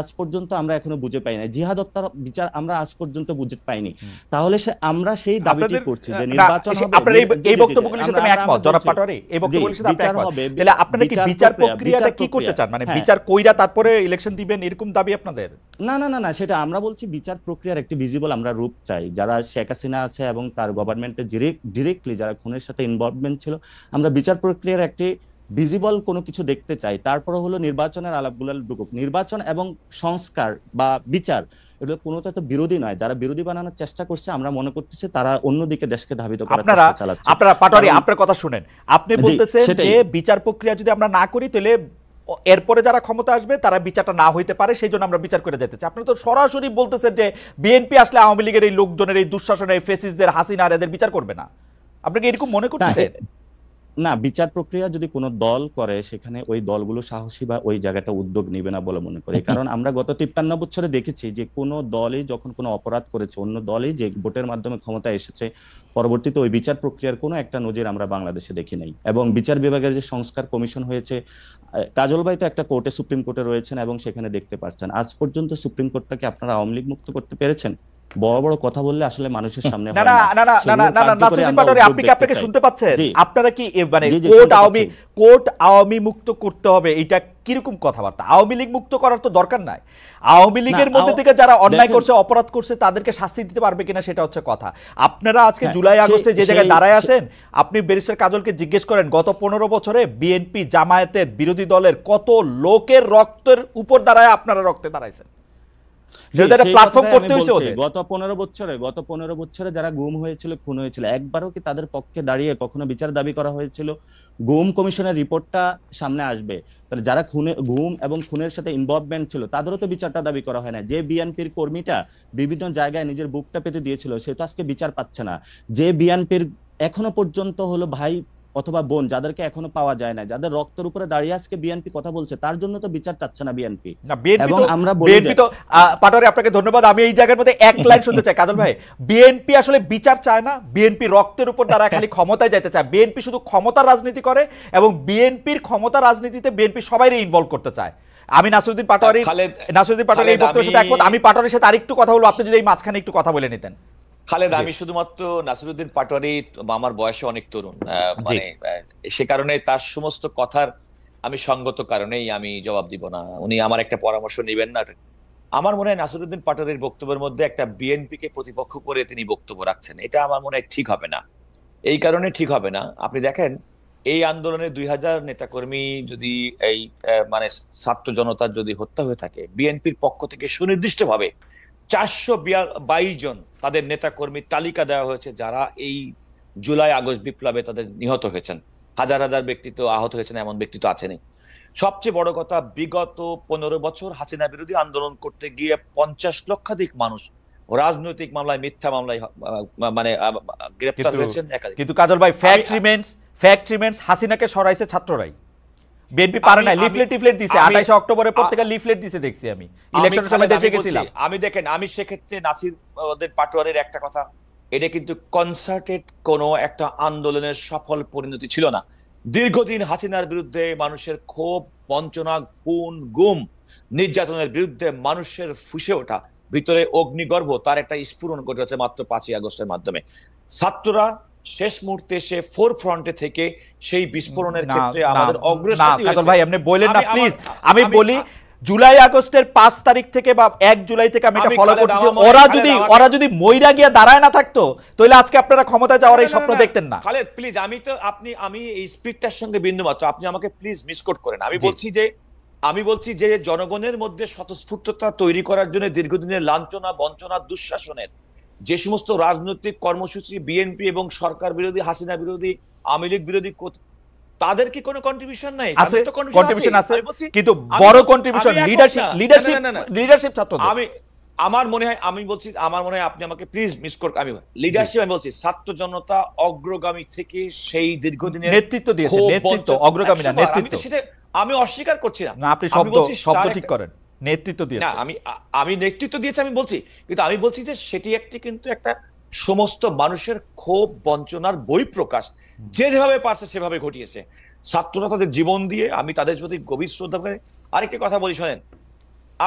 আজ পর্যন্ত আমরা এখনো বুঝে পাই না, জিহাদ হত্যার বিচার আমরা আজ পর্যন্ত বুঝে পাইনি। তাহলে আমরা সেই দাবিটি করছি যে নির্বাচন হবে। আপনারা এই বক্তব্যগুলির সাথে আমি একমত জনাব পাটোয়ারি, এই বক্তব্যগুলির সাথে আপনি একমত। তাহলে আপনারা কি বিচার প্রক্রিয়াটা কি করতে চান, মানে বিচার কইরা তারপরে ইলেকশন দিবেন এরকম দাবি আপনাদের? না, সেটা আমরা বলছি বিচার প্রক্রিয়ার একটি ভিজিবল আমরা রূপ চাই। যারা শেখ হাসিনা আছে এবং তার গভর্নমেন্টে ডিরেক্টলি যারা খুনের সাথে ইনভলভমেন্ট ছিল, আমরা বিচার প্রক্রিয়ার একটি ভিজিবল কোনো কিছু দেখতে চাই। তারপরে হলো নির্বাচনের আলাপগুলো ঢুকুক। নির্বাচন এবং সংস্কার বা বিচার এগুলো কোনোটা তো বিরোধী নয়, যারা বিরোধী বানানোর চেষ্টা করছে আমরা মনে করতেছি তারা অন্যদিকে দেশকে ধাবিত করার চেষ্টা চালাচ্ছে। আপনারা পাটোয়ারি আপনার কথা শুনেন, আপনি বলতেছেন যে বিচার প্রক্রিয়া যদি আমরা না করি তাহলে এরপরে যারা ক্ষমতা আসবে তারা বিচারটা না হইতে পারে, সেই জন্য আমরা বিচার করে যেতে চাই। আপনারা তো সরাসরি বলতেছেন যে বিএনপি আসলে আওয়ামী লীগের এই লোকজনের এই দুঃশাসনের ফেসিসদের হাসিনা আর এদের বিচার করবে না, আপনি কি এরকম মনে করতেছেন? না, বিচার প্রক্রিয়া যদি কোনো দল করে সেখানে ওই দলগুলো সাহসী বা ওই জায়গাটা উদ্যোগ নেবে না বলে মনে করি। কারণ আমরা গত ৫৩ বছরে দেখেছি যে কোনো দলই যখন কোনো অপরাধ করেছে, অন্য দলই যে ভোটের মাধ্যমে ক্ষমতায় এসেছে, পরবর্তীতে ওই বিচার প্রক্রিয়ার কোনো একটা নজির আমরা বাংলাদেশে দেখি নাই। এবং বিচার বিভাগের যে সংস্কার কমিশন হয়েছে, কাজল ভাই তো একটা কোর্টে সুপ্রিম কোর্টে রয়েছেন এবং সেখানে দেখতে পাচ্ছেন আজ পর্যন্ত সুপ্রিম কোর্টটাকে আপনারা আওয়ামী লীগ মুক্ত করতে পেরেছেন? বড় বড় কথা বললে আসলে মানুষের সামনে হয় না। নাসিরুদ্দিন পাটোয়ারি আপনি কি আপনাকে শুনতে পাচ্ছেন? আপনারা কি মানে কোর্ট আওয়ামী মুক্ত করতে হবে, এটা কিরকম কথাবার্তা? আওয়ামী লীগ মুক্ত করার তো দরকার নাই, আওয়ামী লীগের মধ্যে থেকে যারা অন্যায় করছে অপরাধ করছে তাদেরকে শাস্তি দিতে পারবে কিনা সেটা হচ্ছে কথা। আপনারা আজকে জুলাই আগস্টে যে জায়গায় দাঁড়ায় আছেন, আপনি ব্যারিস্টার কাজলকে জিজ্ঞেস করেন গত ১৫ বছরে বিএনপি জামায়াতের বিরোধী দলের কত লোকের রক্তের উপর দাঁড়ায় আপনারা রক্তে দাঁড়াইছেন। গত ১৫ বছরে যারা গুম হয়েছিল, খুন হয়েছিল, একবারও কি তাদের পক্ষে দাঁড়িয়ে কখনো বিচার দাবি করা হয়েছিল? গুম কমিশনের রিপোর্টটা সামনে আসবে, তাহলে যারা গুম এবং খুনের সাথে ইনভলভমেন্ট ছিল তাদেরও তো বিচারটা দাবি করা হয় না। যে বিএনপির কর্মীটা বিভিন্ন জায়গায় নিজের বুকটা পেতে দিয়েছিল সে তো আজকে বিচার পাচ্ছে না। যে বিএনপির এখনো পর্যন্ত হলো ভাই অথবা বোন যাদেরকে এখনো পাওয়া যায় না, যাদের রক্তের উপরে দাঁড়িয়ে আজকে বিএনপি কথা বলছে, তার জন্য তো বিচার চাচ্ছে না বিএনপি। এবং আমরা বিএনপি তো পাটোয়ারি আপনাকে ধন্যবাদ। আমি এই জায়গার মধ্যে এক লাইন শুনতে চাই কাজল ভাই, বিএনপি আসলে বিচার চায় না, বিএনপি রক্তের উপর দাঁড়ায় খালি ক্ষমতায় যেতে চায়। বিএনপি শুধু ক্ষমতার রাজনীতি করে এবং বিএনপির ক্ষমতা রাজনীতিতে বিএনপি সবাইকে ইনভলভ করতে চায়। আমি নাসিরুদ্দিন পাটোয়ারি এই বক্তব্যের সাথে একমত। আমি পাটোয়ারির সাথে আরেকটু কথা বলবো, আপনি যদি এই মাঝখানে একটু কথা বলে নিতেন। খালেদ, আমি শুধুমাত্র নাসিরুদ্দিন পাটোয়ারি আমার বয়সে অনেক তরুণ, মানে সে কারণে তার সমস্ত কথার আমি সঙ্গত কারণেই আমি জবাব দিব না, উনি আমার একটা পরামর্শ নেবেন না। আমার মনে হয় নাসিরুদ্দিন পাটোয়ারির বক্তব্যের মধ্যে একটা বিএনপি কে প্রতিপক্ষ করে তিনি বক্তব্য রাখছেন, এটা আমার মনে হয় ঠিক হবে না। এই কারণে ঠিক হবে না, আপনি দেখেন এই আন্দোলনে ২০০০ নেতাকর্মী যদি এই মানে ছাত্র জনতার যদি হত্যা হয়ে থাকে, বিএনপির পক্ষ থেকে সুনির্দিষ্টভাবে ৪২২ জন তাদের নেতা কর্মীর তালিকা দেওয়া হয়েছে যারা এই জুলাই আগস্ট বিপ্লবে তাদের নিহত হয়েছেন। হাজার হাজার ব্যক্তি তো আহত হয়েছেন, এমন ব্যক্তি তো আছেনই। সবচেয়ে বড় কথা, বিগত 15 বছর হাসিনা বিরোধী আন্দোলন করতে গিয়ে 50 লক্ষাধিক মানুষ রাজনৈতিক মামলায়, মিথ্যা মামলায় মানে গ্রেপ্তার হয়েছেন একাধিক। কিন্তু কাজল ভাই, ফ্যাক্ট রিমেন্স হাসিনাকে সরাইছে ছাত্ররাই। বিএনপি পারে না, লিফলেট টিফলেট দিছে 28 অক্টোবরের পর থেকে লিফলেট দিছে দেখছি আমি ইলেকশনের সময় দেশে গেছিলাম। আমি দেখেন, আমি সেক্ষেত্রে নাসির পাটোয়ারির একটা কথা, এটা কিন্তু কনসার্টেড কোনো একটা আন্দোলনের সফল পরিণতি ছিল না। দীর্ঘদিন হাসিনার বিরুদ্ধে মানুষের ক্ষোভ, বঞ্চনা, খুন, গুম, নির্যাতনের বিরুদ্ধে মানুষের ফুঁসে ওঠা, ভিতরে অগ্নিগর্ভ, তার একটা স্ফুরণ ঘটেছে মাত্র 5ই আগস্টের মাধ্যমে। ছাত্ররা শেষ মুহূর্তে এসে ফোর ফ্রন্টে থেকে সেই বিস্ফোরণের ক্ষেত্রে আমাদের অগ্রসারী হয়েছে। কাজল ভাই আপনি বলেন না প্লিজ, আমি বলি জুলাই আগস্টের 5 তারিখ থেকে বা 1 জুলাই থেকে আমি এটা ফলো করতেছি, ওরা যদি মইরা গিয়ে দাঁড়ায় না থাকতো তাহলে আজকে আপনারা ক্ষমতায় যাওয়ার এই স্বপ্ন দেখতেন না। খালেদ প্লিজ, আমি এই স্পিডটার সঙ্গে বিন্দুমাত্র, আপনি আমাকে প্লিজ মিসকোট করেন। আমি বলছি যে জনগণের মধ্যে স্বতঃস্ফূর্ততা তৈরি করার জন্য দীর্ঘদিনের লাঞ্ছনা, বঞ্চনা, দুঃশাসনের যে সমস্ত রাজনৈতিক কর্মসূচি বিএনপি এবং সরকার বিরোধী, হাসিনা বিরোধী, আওয়ামী লীগ বিরোধী, তাদের কি কোনো কন্ট্রিবিউশন নাই? আছে, কন্ট্রিবিউশন আছে, কিন্তু বড় কন্ট্রিবিউশন লিডারশিপ ছাত্রদের। আমার মনে হয় আপনি আমাকে প্লিজ মিসকোট, আমি লিডারশিপ, আমি বলছি ছাত্র জনতা অগ্রগামী থেকে সেই দীর্ঘদিনের নেতৃত্ব দিয়েছে, নেতৃত্ব অগ্রগামী না, নেতৃত্ব। আমি অস্বীকার করছি না, আপনি শব্দ ঠিক করেন, নেতৃত্ব দিয়েছে না, আমি নেতৃত্ব দিয়েছি আমি বলছি, কিন্তু আমি বলছি যে সেটি কিন্তু একটা সমস্ত মানুষের ক্ষোভ, বঞ্চনার বহিঃপ্রকাশ, যে যেভাবে পারছে সেভাবে ঘটিয়েছে ছাত্ররা তাদের জীবন দিয়ে। আমি তাদের প্রতি গভীর শ্রদ্ধা করি। আরেকটি কথা বলি শোনেন,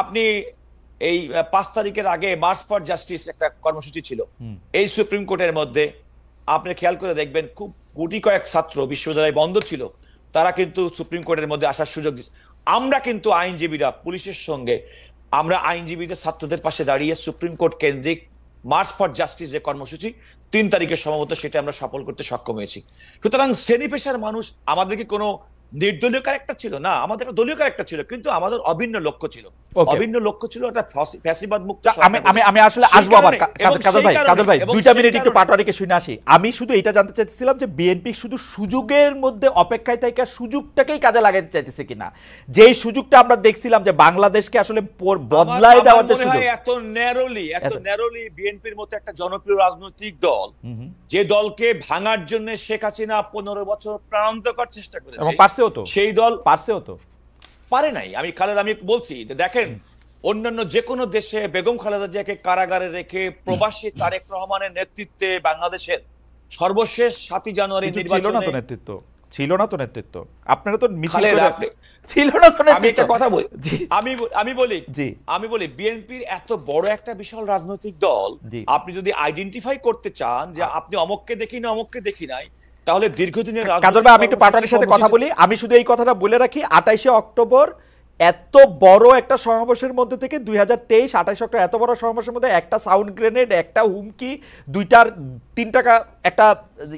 আপনি এই 5 তারিখের আগে মার্চ ফর জাস্টিস একটা কর্মসূচি ছিল এই সুপ্রিম কোর্টের মধ্যে, আপনি খেয়াল করে দেখবেন খুব গুটি কয়েক ছাত্র, বিশ্ববিদ্যালয় বন্ধ ছিল, তারা কিন্তু সুপ্রিম কোর্টের মধ্যে আসার সুযোগ দিচ্ছে। আমরা কিন্তু আইনজীবীরা পুলিশের সঙ্গে, আমরা আইনজীবীদের ছাত্রদের পাশে দাঁড়িয়ে সুপ্রিম কোর্ট কেন্দ্রিক মার্চ ফর জাস্টিস যে কর্মসূচি 3 তারিখে সম্ভবত, সেটা আমরা সফল করতে সক্ষম হয়েছি। সুতরাং শ্রেণী পেশার মানুষ, আমাদেরকে কোনো নির্দলীয় ক্যারেক্টার ছিল না, আমাদের একটা দলীয় ক্যারেক্টার ছিল, কিন্তু আমাদের অভিন্ন লক্ষ্য ছিল, একটা ফ্যাসিবাদ মুক্ত। আমি আসলে আসবো আবার কাজল ভাই 2টা মিনিট একটু পাটোয়ারিকে শুনে আসি। আমি শুধু এটা জানতে চাইছিলাম যে বিএনপি শুধু সুযোগের মধ্যে অপেক্ষায় থেকে সুযোগটাকেই কাজে লাগাতে চাইতেছে কিনা, যেই সুযোগটা আমরা দেখছিলাম যে বাংলাদেশকে আসলে বদলায় দেওয়ার যে সুযোগ, এত ন্যারোলি বিএনপির মতো একটা জনপ্রিয় রাজনৈতিক দল, যে দলকে ভাঙার জন্য শেখ হাসিনা 15 বছর প্রাণান্তকর চেষ্টা করেছে, সেই দল পারে নাই। আমি বলছি যে দেখেন, অন্যান্য যে কোনো দেশে বেগম খালেদা জিয়াকে কারাগারে রেখে প্রবাসী তারেক রহমানের নেতৃত্বে বাংলাদেশের সর্বশেষ 7ই জানুয়ারি নির্বাচনে ছিল না তো নেতৃত্ব, আপনারা তো মিছিল ছিল না তো। আমি একটা কথা বলি, আমি বলি বিএনপির এত বড় একটা বিশাল রাজনৈতিক দল, আপনি যদি আইডেন্টিফাই করতে চান যে আপনি অমুককে দেখি না, অমুককে দেখি নাই, তাহলে দীর্ঘদিনের কাজল ভাই আমি একটু পাটোয়ারির সাথে কথা বলি। আমি শুধু এই কথাটা বলে রাখি, 28 অক্টোবর এত বড় একটা সমাবেশের মধ্যে থেকে 2023 28 অক্টোবর এত বড় সমাবেশের মধ্যে একটা সাউন্ড গ্রেনেড, একটা হুমকি, 3টা একটা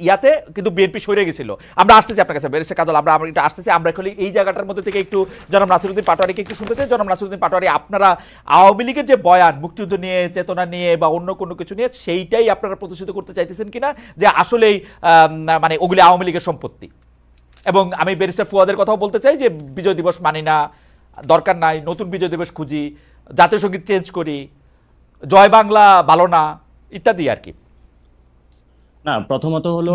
ইয়াতে কিন্তু বিএনপি সরে গেছিল। আমরা আসতেছি আপনার কাছে বেরেশা কাজল, আমরা একটু আসতেছি। আমরা এখন এই জায়গাটার মধ্যে থেকে একটু জনাব নাসিরউদ্দিন পাটোয়ারিকে একটু শুনতে চাই। জনাব নাসিরউদ্দিন পাটোয়ারি, আপনারা আওয়ামী লীগের যে বয়ান, মুক্তিযুদ্ধ নিয়ে, চেতনা নিয়ে বা অন্য কোনো কিছু নিয়ে, সেইটাই আপনারা প্রতিষ্ঠিত করতে চাইতেছেন কিনা যে আসলেই মানে ওগুলি আওয়ামী লীগের সম্পত্তি? এবং আমি ব্যারিস্টার ফুয়াদের কথাও বলতে চাই যে বিজয় দিবস মানি না, দরকার নাই, নতুন বিজয় দিবস খুঁজি, জাতীয় সঙ্গীত চেঞ্জ করি, জয় বাংলা ভালো না, ইত্যাদি আর কি। না, প্রথমত হলো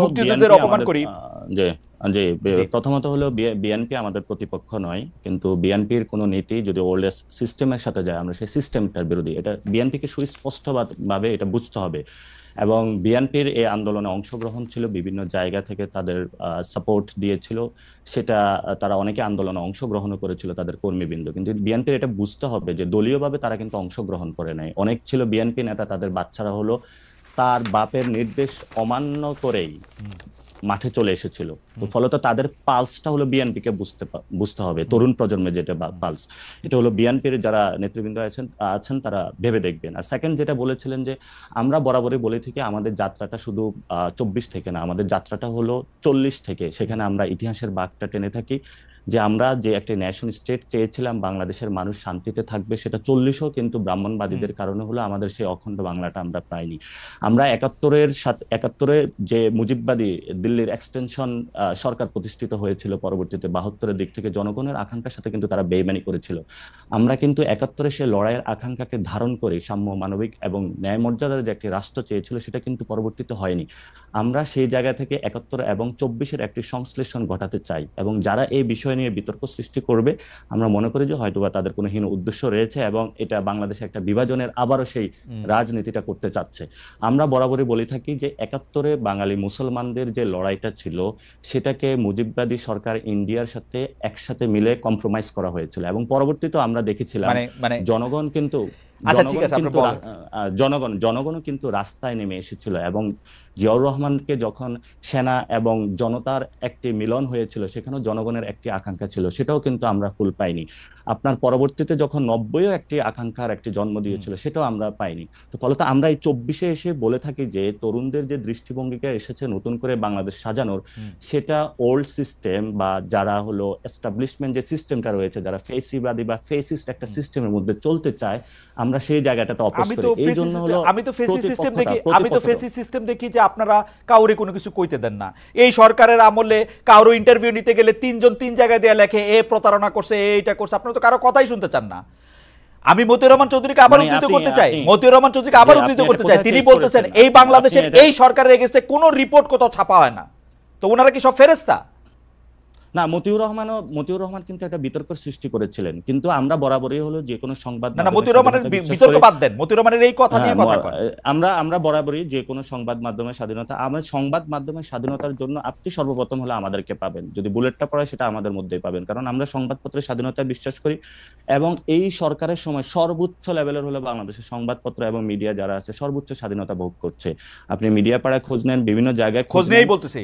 প্রথমত হলো বিএনপি আমাদের প্রতিপক্ষ নয়, কিন্তু বিএনপির কোন নীতি যদি ওল্ড সিস্টেমের সাথে যায়, আমরা সেই সিস্টেমটার বিরোধী। এটা বিএনপিকে সুস্পষ্টভাবে এটা বুঝতে হবে। এবং বিএনপির এই আন্দোলনে অংশগ্রহণ ছিল, বিভিন্ন জায়গা থেকে তাদের সাপোর্ট দিয়েছিল, সেটা তারা অনেকে আন্দোলনে অংশগ্রহণও করেছিল তাদের কর্মীবৃন্দ। কিন্তু বিএনপির এটা বুঝতে হবে যে দলীয়ভাবে তারা কিন্তু অংশগ্রহণ করে নাই। অনেক ছিল বিএনপি নেতা, তাদের বাচ্চারা হলো তার বাপের নির্দেশ অমান্য করেই মাঠে চলে এসেছিল। তো ফলত তাদের পালসটা হলো বিএনপিকে বুঝতে হবে, তরুণ প্রজন্মের যেটা পালস, এটা হলো বিএনপির যারা নেতৃবৃন্দ আছেন তারা ভেবে দেখবেন। আর সেকেন্ড যেটা বলেছিলেন যে আমরা বরাবরই বলে থাকি আমাদের যাত্রাটা শুধু 24 থেকে না, আমাদের যাত্রাটা হলো 40 থেকে। সেখানে আমরা ইতিহাসের বাঁকটা টেনে থাকি। যে আমরা যে একটা ন্যাশন স্টেট চেয়েছিলাম, বাংলাদেশের মানুষ শান্তিতে থাকবে, সেটা 40ও কিন্তু ব্রাহ্মণবাদীদের কারণে হলো আমাদের সেই অখণ্ড বাংলাটা আমরা পাইনি। আমরা 71-এ যে মুজিববাদী দিল্লির এক্সটেনশন সরকার প্রতিষ্ঠিত হয়েছিল, পরবর্তীতে 72-এর দিক থেকে জনগণের আকাঙ্ক্ষার সাথে কিন্তু তারা বেইমানি করেছিল। আমরা কিন্তু 71-এ সে লড়াইয়ের আকাঙ্ক্ষাকে ধারণ করে সাম্য, মানবিক এবং ন্যায় মর্যাদার যে একটি রাষ্ট্র চেয়েছিল, সেটা কিন্তু পরবর্তীতে হয়নি। আমরা সেই জায়গা থেকে 71 এবং 24-এর একটি সংশ্লেষণ ঘটাতে চাই, এবং যারা এই বিষয় নিয়ে বিতর্ক সৃষ্টি করবে, আমরা মনে করি যে হয়তোবা তাদের কোনো হীন উদ্দেশ্য রয়েছে এবং এটা বাংলাদেশে একটা বিভাজনের আবারও সেই রাজনীতিটা করতে চাচ্ছে। আমরা বরাবরই বলে থাকি যে 71-এ বাঙালি মুসলমানদের যে লড়াইটা ছিল, সেটাকে মুজিববাদী সরকার ইন্ডিয়ার সাথে একসাথে মিলে কম্প্রোমাইজ করা হয়েছিল, এবং পরবর্তীতে আমরা দেখেছিলাম জনগণ কিন্তু জনগণও কিন্তু রাস্তায় নেমে এসেছিল, এবং জিয়াউর রহমানকে যখন সেনা এবং জনতার একটি মিলন হয়েছিল, সেখানেও জনগণের একটি আকাঙ্ক্ষা ছিল, সেটাও কিন্তু আমরা ফুল পাইনি। আপনার পরবর্তীতে যখন 90-ও একটি আকাঙ্ক্ষার একটি জন্ম দিয়েছিল, সেটাও আমরা পাইনি। তো ফলত আমরা এই 24-এ এসে বলে থাকি যে তরুণদের যে দৃষ্টিভঙ্গিটা এসেছে নতুন করে বাংলাদেশ সাজানোর, সেটা ওল্ড সিস্টেম বা যারা হলো এস্টাবলিশমেন্ট যে সিস্টেমটা রয়েছে, যারা ফেসিবাদী বা ফেসিস্ট একটা সিস্টেমের মধ্যে চলতে চায়, আমরা সেই জায়গাটাতে অপোজ করি। এই জন্য হলো আমি তো ফেসি সিস্টেম দেখি যে আপনারা কাউরে কোনো কিছু কইতে দেন না। এই সরকারের আমলে কারো ইন্টারভিউ নিতে গেলে 3 জন 3 জায়গায় দেয়া লেখে এ প্রতারণা করছে, এইটা করছে, আপনারা তো কারো কথাই শুনতে চান না। আমি মতিউর রহমান চৌধুরীকে আবার উদ্ধৃত করতে চাই, তিনি বলতেছেন এই বাংলাদেশের এই সরকারের এগেইনস্টে কোনো রিপোর্ট কোথাও ছাপা হয় না, তো ওনারা কি সব ফেরেশতা? না, মতিউর রহমান কিন্তু একটা বিতর্ক সৃষ্টি করেছিলেন, কিন্তু আমরা বরাবরই হলো যে কোনো সংবাদ মতিউর রহমানের বিতর্ক বাদ দেন, মতিউর রহমানের এই কথা নিয়ে কথা কয়। আমরা বরাবরই যে কোনো সংবাদ মাধ্যমের স্বাধীনতা, আমাদের সংবাদ মাধ্যমের স্বাধীনতার জন্য আপনি সর্বপ্রথম হলো আমাদেরকে পাবেন, যদি বুলেটটা পড়ে সেটা আমাদের মধ্যেই পাবেন, কারণ আমরা সংবাদপত্রের স্বাধীনতায় বিশ্বাস করি। এবং এই সরকারের সময় সর্বোচ্চ লেভেলের হলো বাংলাদেশের সংবাদপত্র এবং মিডিয়া যারা আছে সর্বোচ্চ স্বাধীনতা ভোগ করছে। আপনি মিডিয়া পাড়ায় খোঁজ নেন, বিভিন্ন জায়গায় খোঁজ নেই বলতেছি।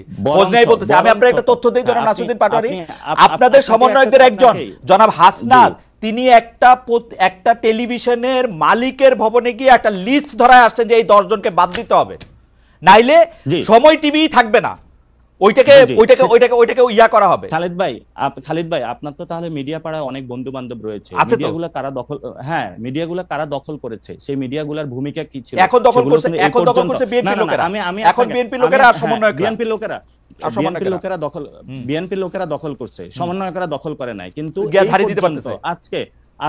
আমি আপনার একটা তথ্য দিই, জনাব নাসিরউদ্দিন পাটোয়ারি, আপনাদের সমন্বয়কদের একজন জনাব হাসনাত, তিনি একটা টেলিভিশনের মালিকের ভবনে গিয়ে একটা লিস্ট ধরায় আসছেন যে এই 10 জনকে বাদ দিতে হবে, নাইলে সময় টিভি থাকবে না, ওইটাকে ইয়া করা হবে। খালিদ ভাই আপনার তো তাহলে মিডিয়া পাড়ায় অনেক বন্ধু বান্ধব রয়েছে, মিডিয়াগুলো কারা দখল করেছে, সেই মিডিয়াগুলোর ভূমিকা কি ছিল? এখন দখল করছে বিএনপি লোকেরা। এখন বিএনপি লোকেরা আর সমন্বয়ক বিএনপি লোকেরা দখল করছে, সমন্বয়করা দখল করে নাই। কিন্তু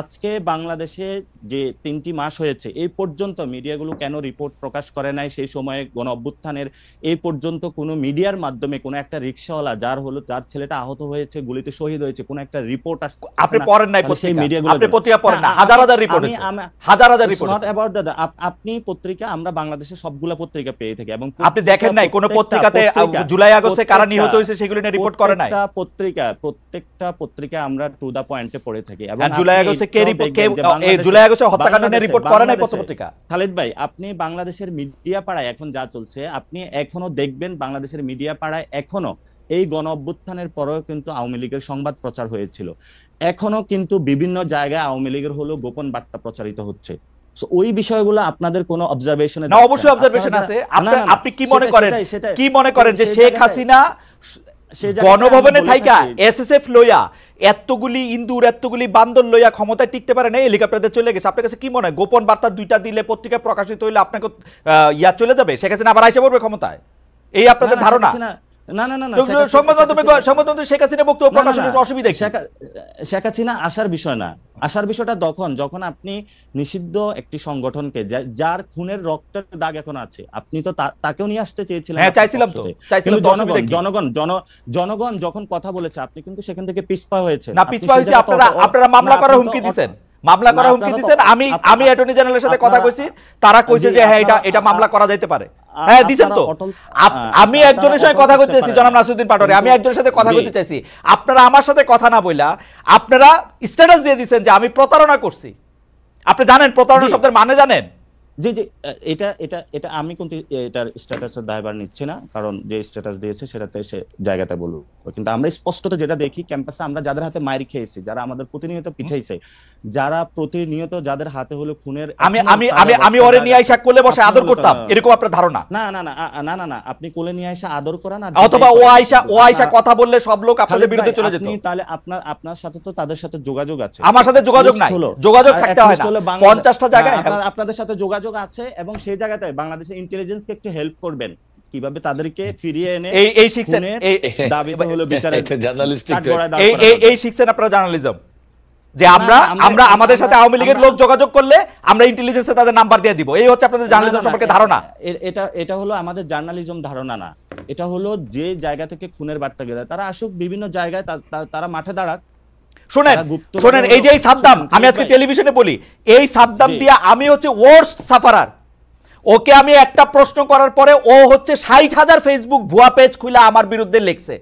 আজকে বাংলাদেশে যে 3টি মাস হয়েছে, এই পর্যন্ত মিডিয়াগুলো কেন রিপোর্ট প্রকাশ করে নাই? সেই সময়ে গণ অভ্যুত্থানের এই পর্যন্ত কোনো মিডিয়ার মাধ্যমে কোনো একটা রিকশাওয়ালা যার ছেলেটা আহত হয়েছে, গুলিতে শহীদ হয়েছে, কোনো একটা রিপোর্ট আপনি পড়েন নাই? সেই মিডিয়াগুলো আপনি পত্রিকা পড়েন না? হাজার রিপোর্ট, হাজার রিপোর্ট। নট অ্যাবাউট দাদা, আপনি পত্রিকা, আমরা বাংলাদেশের সবগুলা পত্রিকা পেয়ে থাকি, এবং আপনি দেখেন নাই কোন পত্রিকাতে জুলাই আগস্টে কারা নিহত হয়েছে সেগুলো নিয়ে রিপোর্ট করে নাই? প্রত্যেকটা পত্রিকা আমরা টু দা পয়েন্টে পড়ে থাকি। এবং জুলাই আগস্টে হত্যাকাণ্ড নিয়ে রিপোর্ট করে নাই পত্রিকা? খালিদ ভাই, আপনি বাংলাদেশের মিডিয়া পাড়ায় এখন যা চলছে, আপনি এখনো দেখবেন বাংলাদেশের মিডিয়া পাড়ায় এখনো এই গণ অভ্যুত্থানের পরেও কিন্তু আওয়ামী লীগের সংবাদ প্রচার হয়েছিল, এখনো কিন্তু বিভিন্ন জায়গায় আওয়ামী লীগের হলো গোপন বার্তা প্রচারিত হচ্ছে। ওই বিষয়গুলো আপনাদের কোনো অবজারভেশনে? না, অবশ্যই অবজারভেশন আছে। আপনি কি মনে করেন যে শেখ হাসিনা গণভবনে থাইকা এসএসএফ লইয়া এতগুলি ইন্দুর এতগুলি বান্দর লইয়া ক্ষমতায় টিকতে পারে না, হেলিকপ্টারে চলে গেছে? আপনার কাছে কি মনে হয় গোপন বার্তা 2টা দিলে পত্রিকায় প্রকাশিত হইলে আপনাকে ইয়া চলে যাবে, শেখ হাসিনা আবার আইসা পড়বে ক্ষমতায়? এই আপনাদের ধারণা? সংবাদ মাধ্যমে শেখ হাসিনা বক্তব্য প্রকাশের অসুবিধা কি? শেখ হাসিনা আসার বিষয় না, আসার বিষয়টা যখন আপনি নিষিদ্ধ একটি সংগঠনকে, যার খুনের রক্তের দাগ এখন আছে, আপনি তো তাকেও নিয়ে আসতে চেয়েছিলেন। হ্যাঁ, চাইছিলাম তো। জনগণ যখন কথা বলেছে, আপনি কিন্তু সেখান থেকে পিছপা হয়েছে না? পিছপা হয়েছে আপনারা মামলা করার হুমকি দিয়েছেন, আমি অ্যাটর্নি জেনারেলের সাথে কথা কইছি, তারা কইছে যে হ্যাঁ এটা মামলা করা যেতে পারে। হ্যাঁ, দিবেন তো? আমি একজনের সাথে কথা কইতে চাইছি, জনাব নাসিরউদ্দিন পাটোয়ারি, আমি একজনের সাথে কথা কইতে চাইছি, আপনারা আমার সাথে কথা না বইলা আপনারা স্ট্যাটাস দিয়ে দিয়েছেন যে আমি প্রতারণা করছি। আপনি জানেন প্রতারণা শব্দের মানে জানেন? জি জি, এটা এটা এটা আমি কিন্তু এটার স্ট্যাটাসের দায়ভার নিচ্ছি না, কারণ যে স্ট্যাটাস দিয়েছে সেটাতে সে জায়গাতে বলবো। কিন্তু আমরা স্পষ্টত যেটা দেখি ক্যাম্পাসে আমরা যাদের হাতে মাইর খেয়েছি, যারা আমাদের প্রতিনিয়ত পিঠাইছে, যারা প্রতিনিয়ত যাদের হাতে হলো খুনের আমি এখনো আমি আমি তাজা আমি রক্তের ওরে দাগ নিয়ে আছে, আইসা কোলে বসে আপনি আদর হলো করতাম, এরকম আপনার ধারণা? না না না না না না, আপনি কোলে নিয়ে আইসা আদর করা না, অথবা ও বিদায় আইসা করেন। ও আইসা কথা বললে সব লোক আপনাদের খালেদ বিরুদ্ধে ভাই, চলে যেত? আপনি তাহলে আপনার সাথে তো তাদের সাথে যোগাযোগ আছে। আমার সাথে যোগাযোগ At least নাই, হলো, যোগাযোগ আর থাকতে at হয় least না হলো বাংলাদেশ- 50টা জায়গায়। আপনাদের সাথে যোগাযোগ আছে, এবং সেই জায়গাতে বাংলাদেশের ইন্টেলিজেন্সকে একটু হেল্প করবেন কিভাবে তাদেরকে ফিরিয়ে এনে এই শিখছেন, খুনের এই দাবিতে হলো বিচারের এটা journalistic কাঠগড়ায় দাঁড় এই করানো এই হবে। এই শিখছেন আপনারা জার্নালিজম, যে আমরা না, আমরা- আমরা আমাদের সাথে আমরা- আওয়ামী লীগের আমরা- লোক যোগাযোগ করলে আমরা ইন্টেলিজেন্সে তাদের নাম্বার দিয়ে দিব, এই হচ্ছে আপনাদের জার্নালিজম না, না, সম্পর্কে ধারণা। এটা হলো আমাদের জার্নালিজম ধারণা না, এটা হলো যে জায়গা থেকে খুনের বার্তা গেলে তারা আসুক বিভিন্ন জায়গায়, তারা মাঠে দাঁড়াক। শোনেন তারা গুপ্তভাবে শোনেন, এই যে এই সাদ্দাম, শুনুন, আমি আজকে ভাই। টেলিভিশনে বলি, এই সাদ্দাম জি। দিয়া আমি হচ্ছে ওয়ার্স্ট সাফারার। ওকে আমি একটা প্রশ্ন করার পরে ও হচ্ছে 60,000 ফেসবুক ভুয়া পেজ খুলে আমার বিরুদ্ধে লিখছে।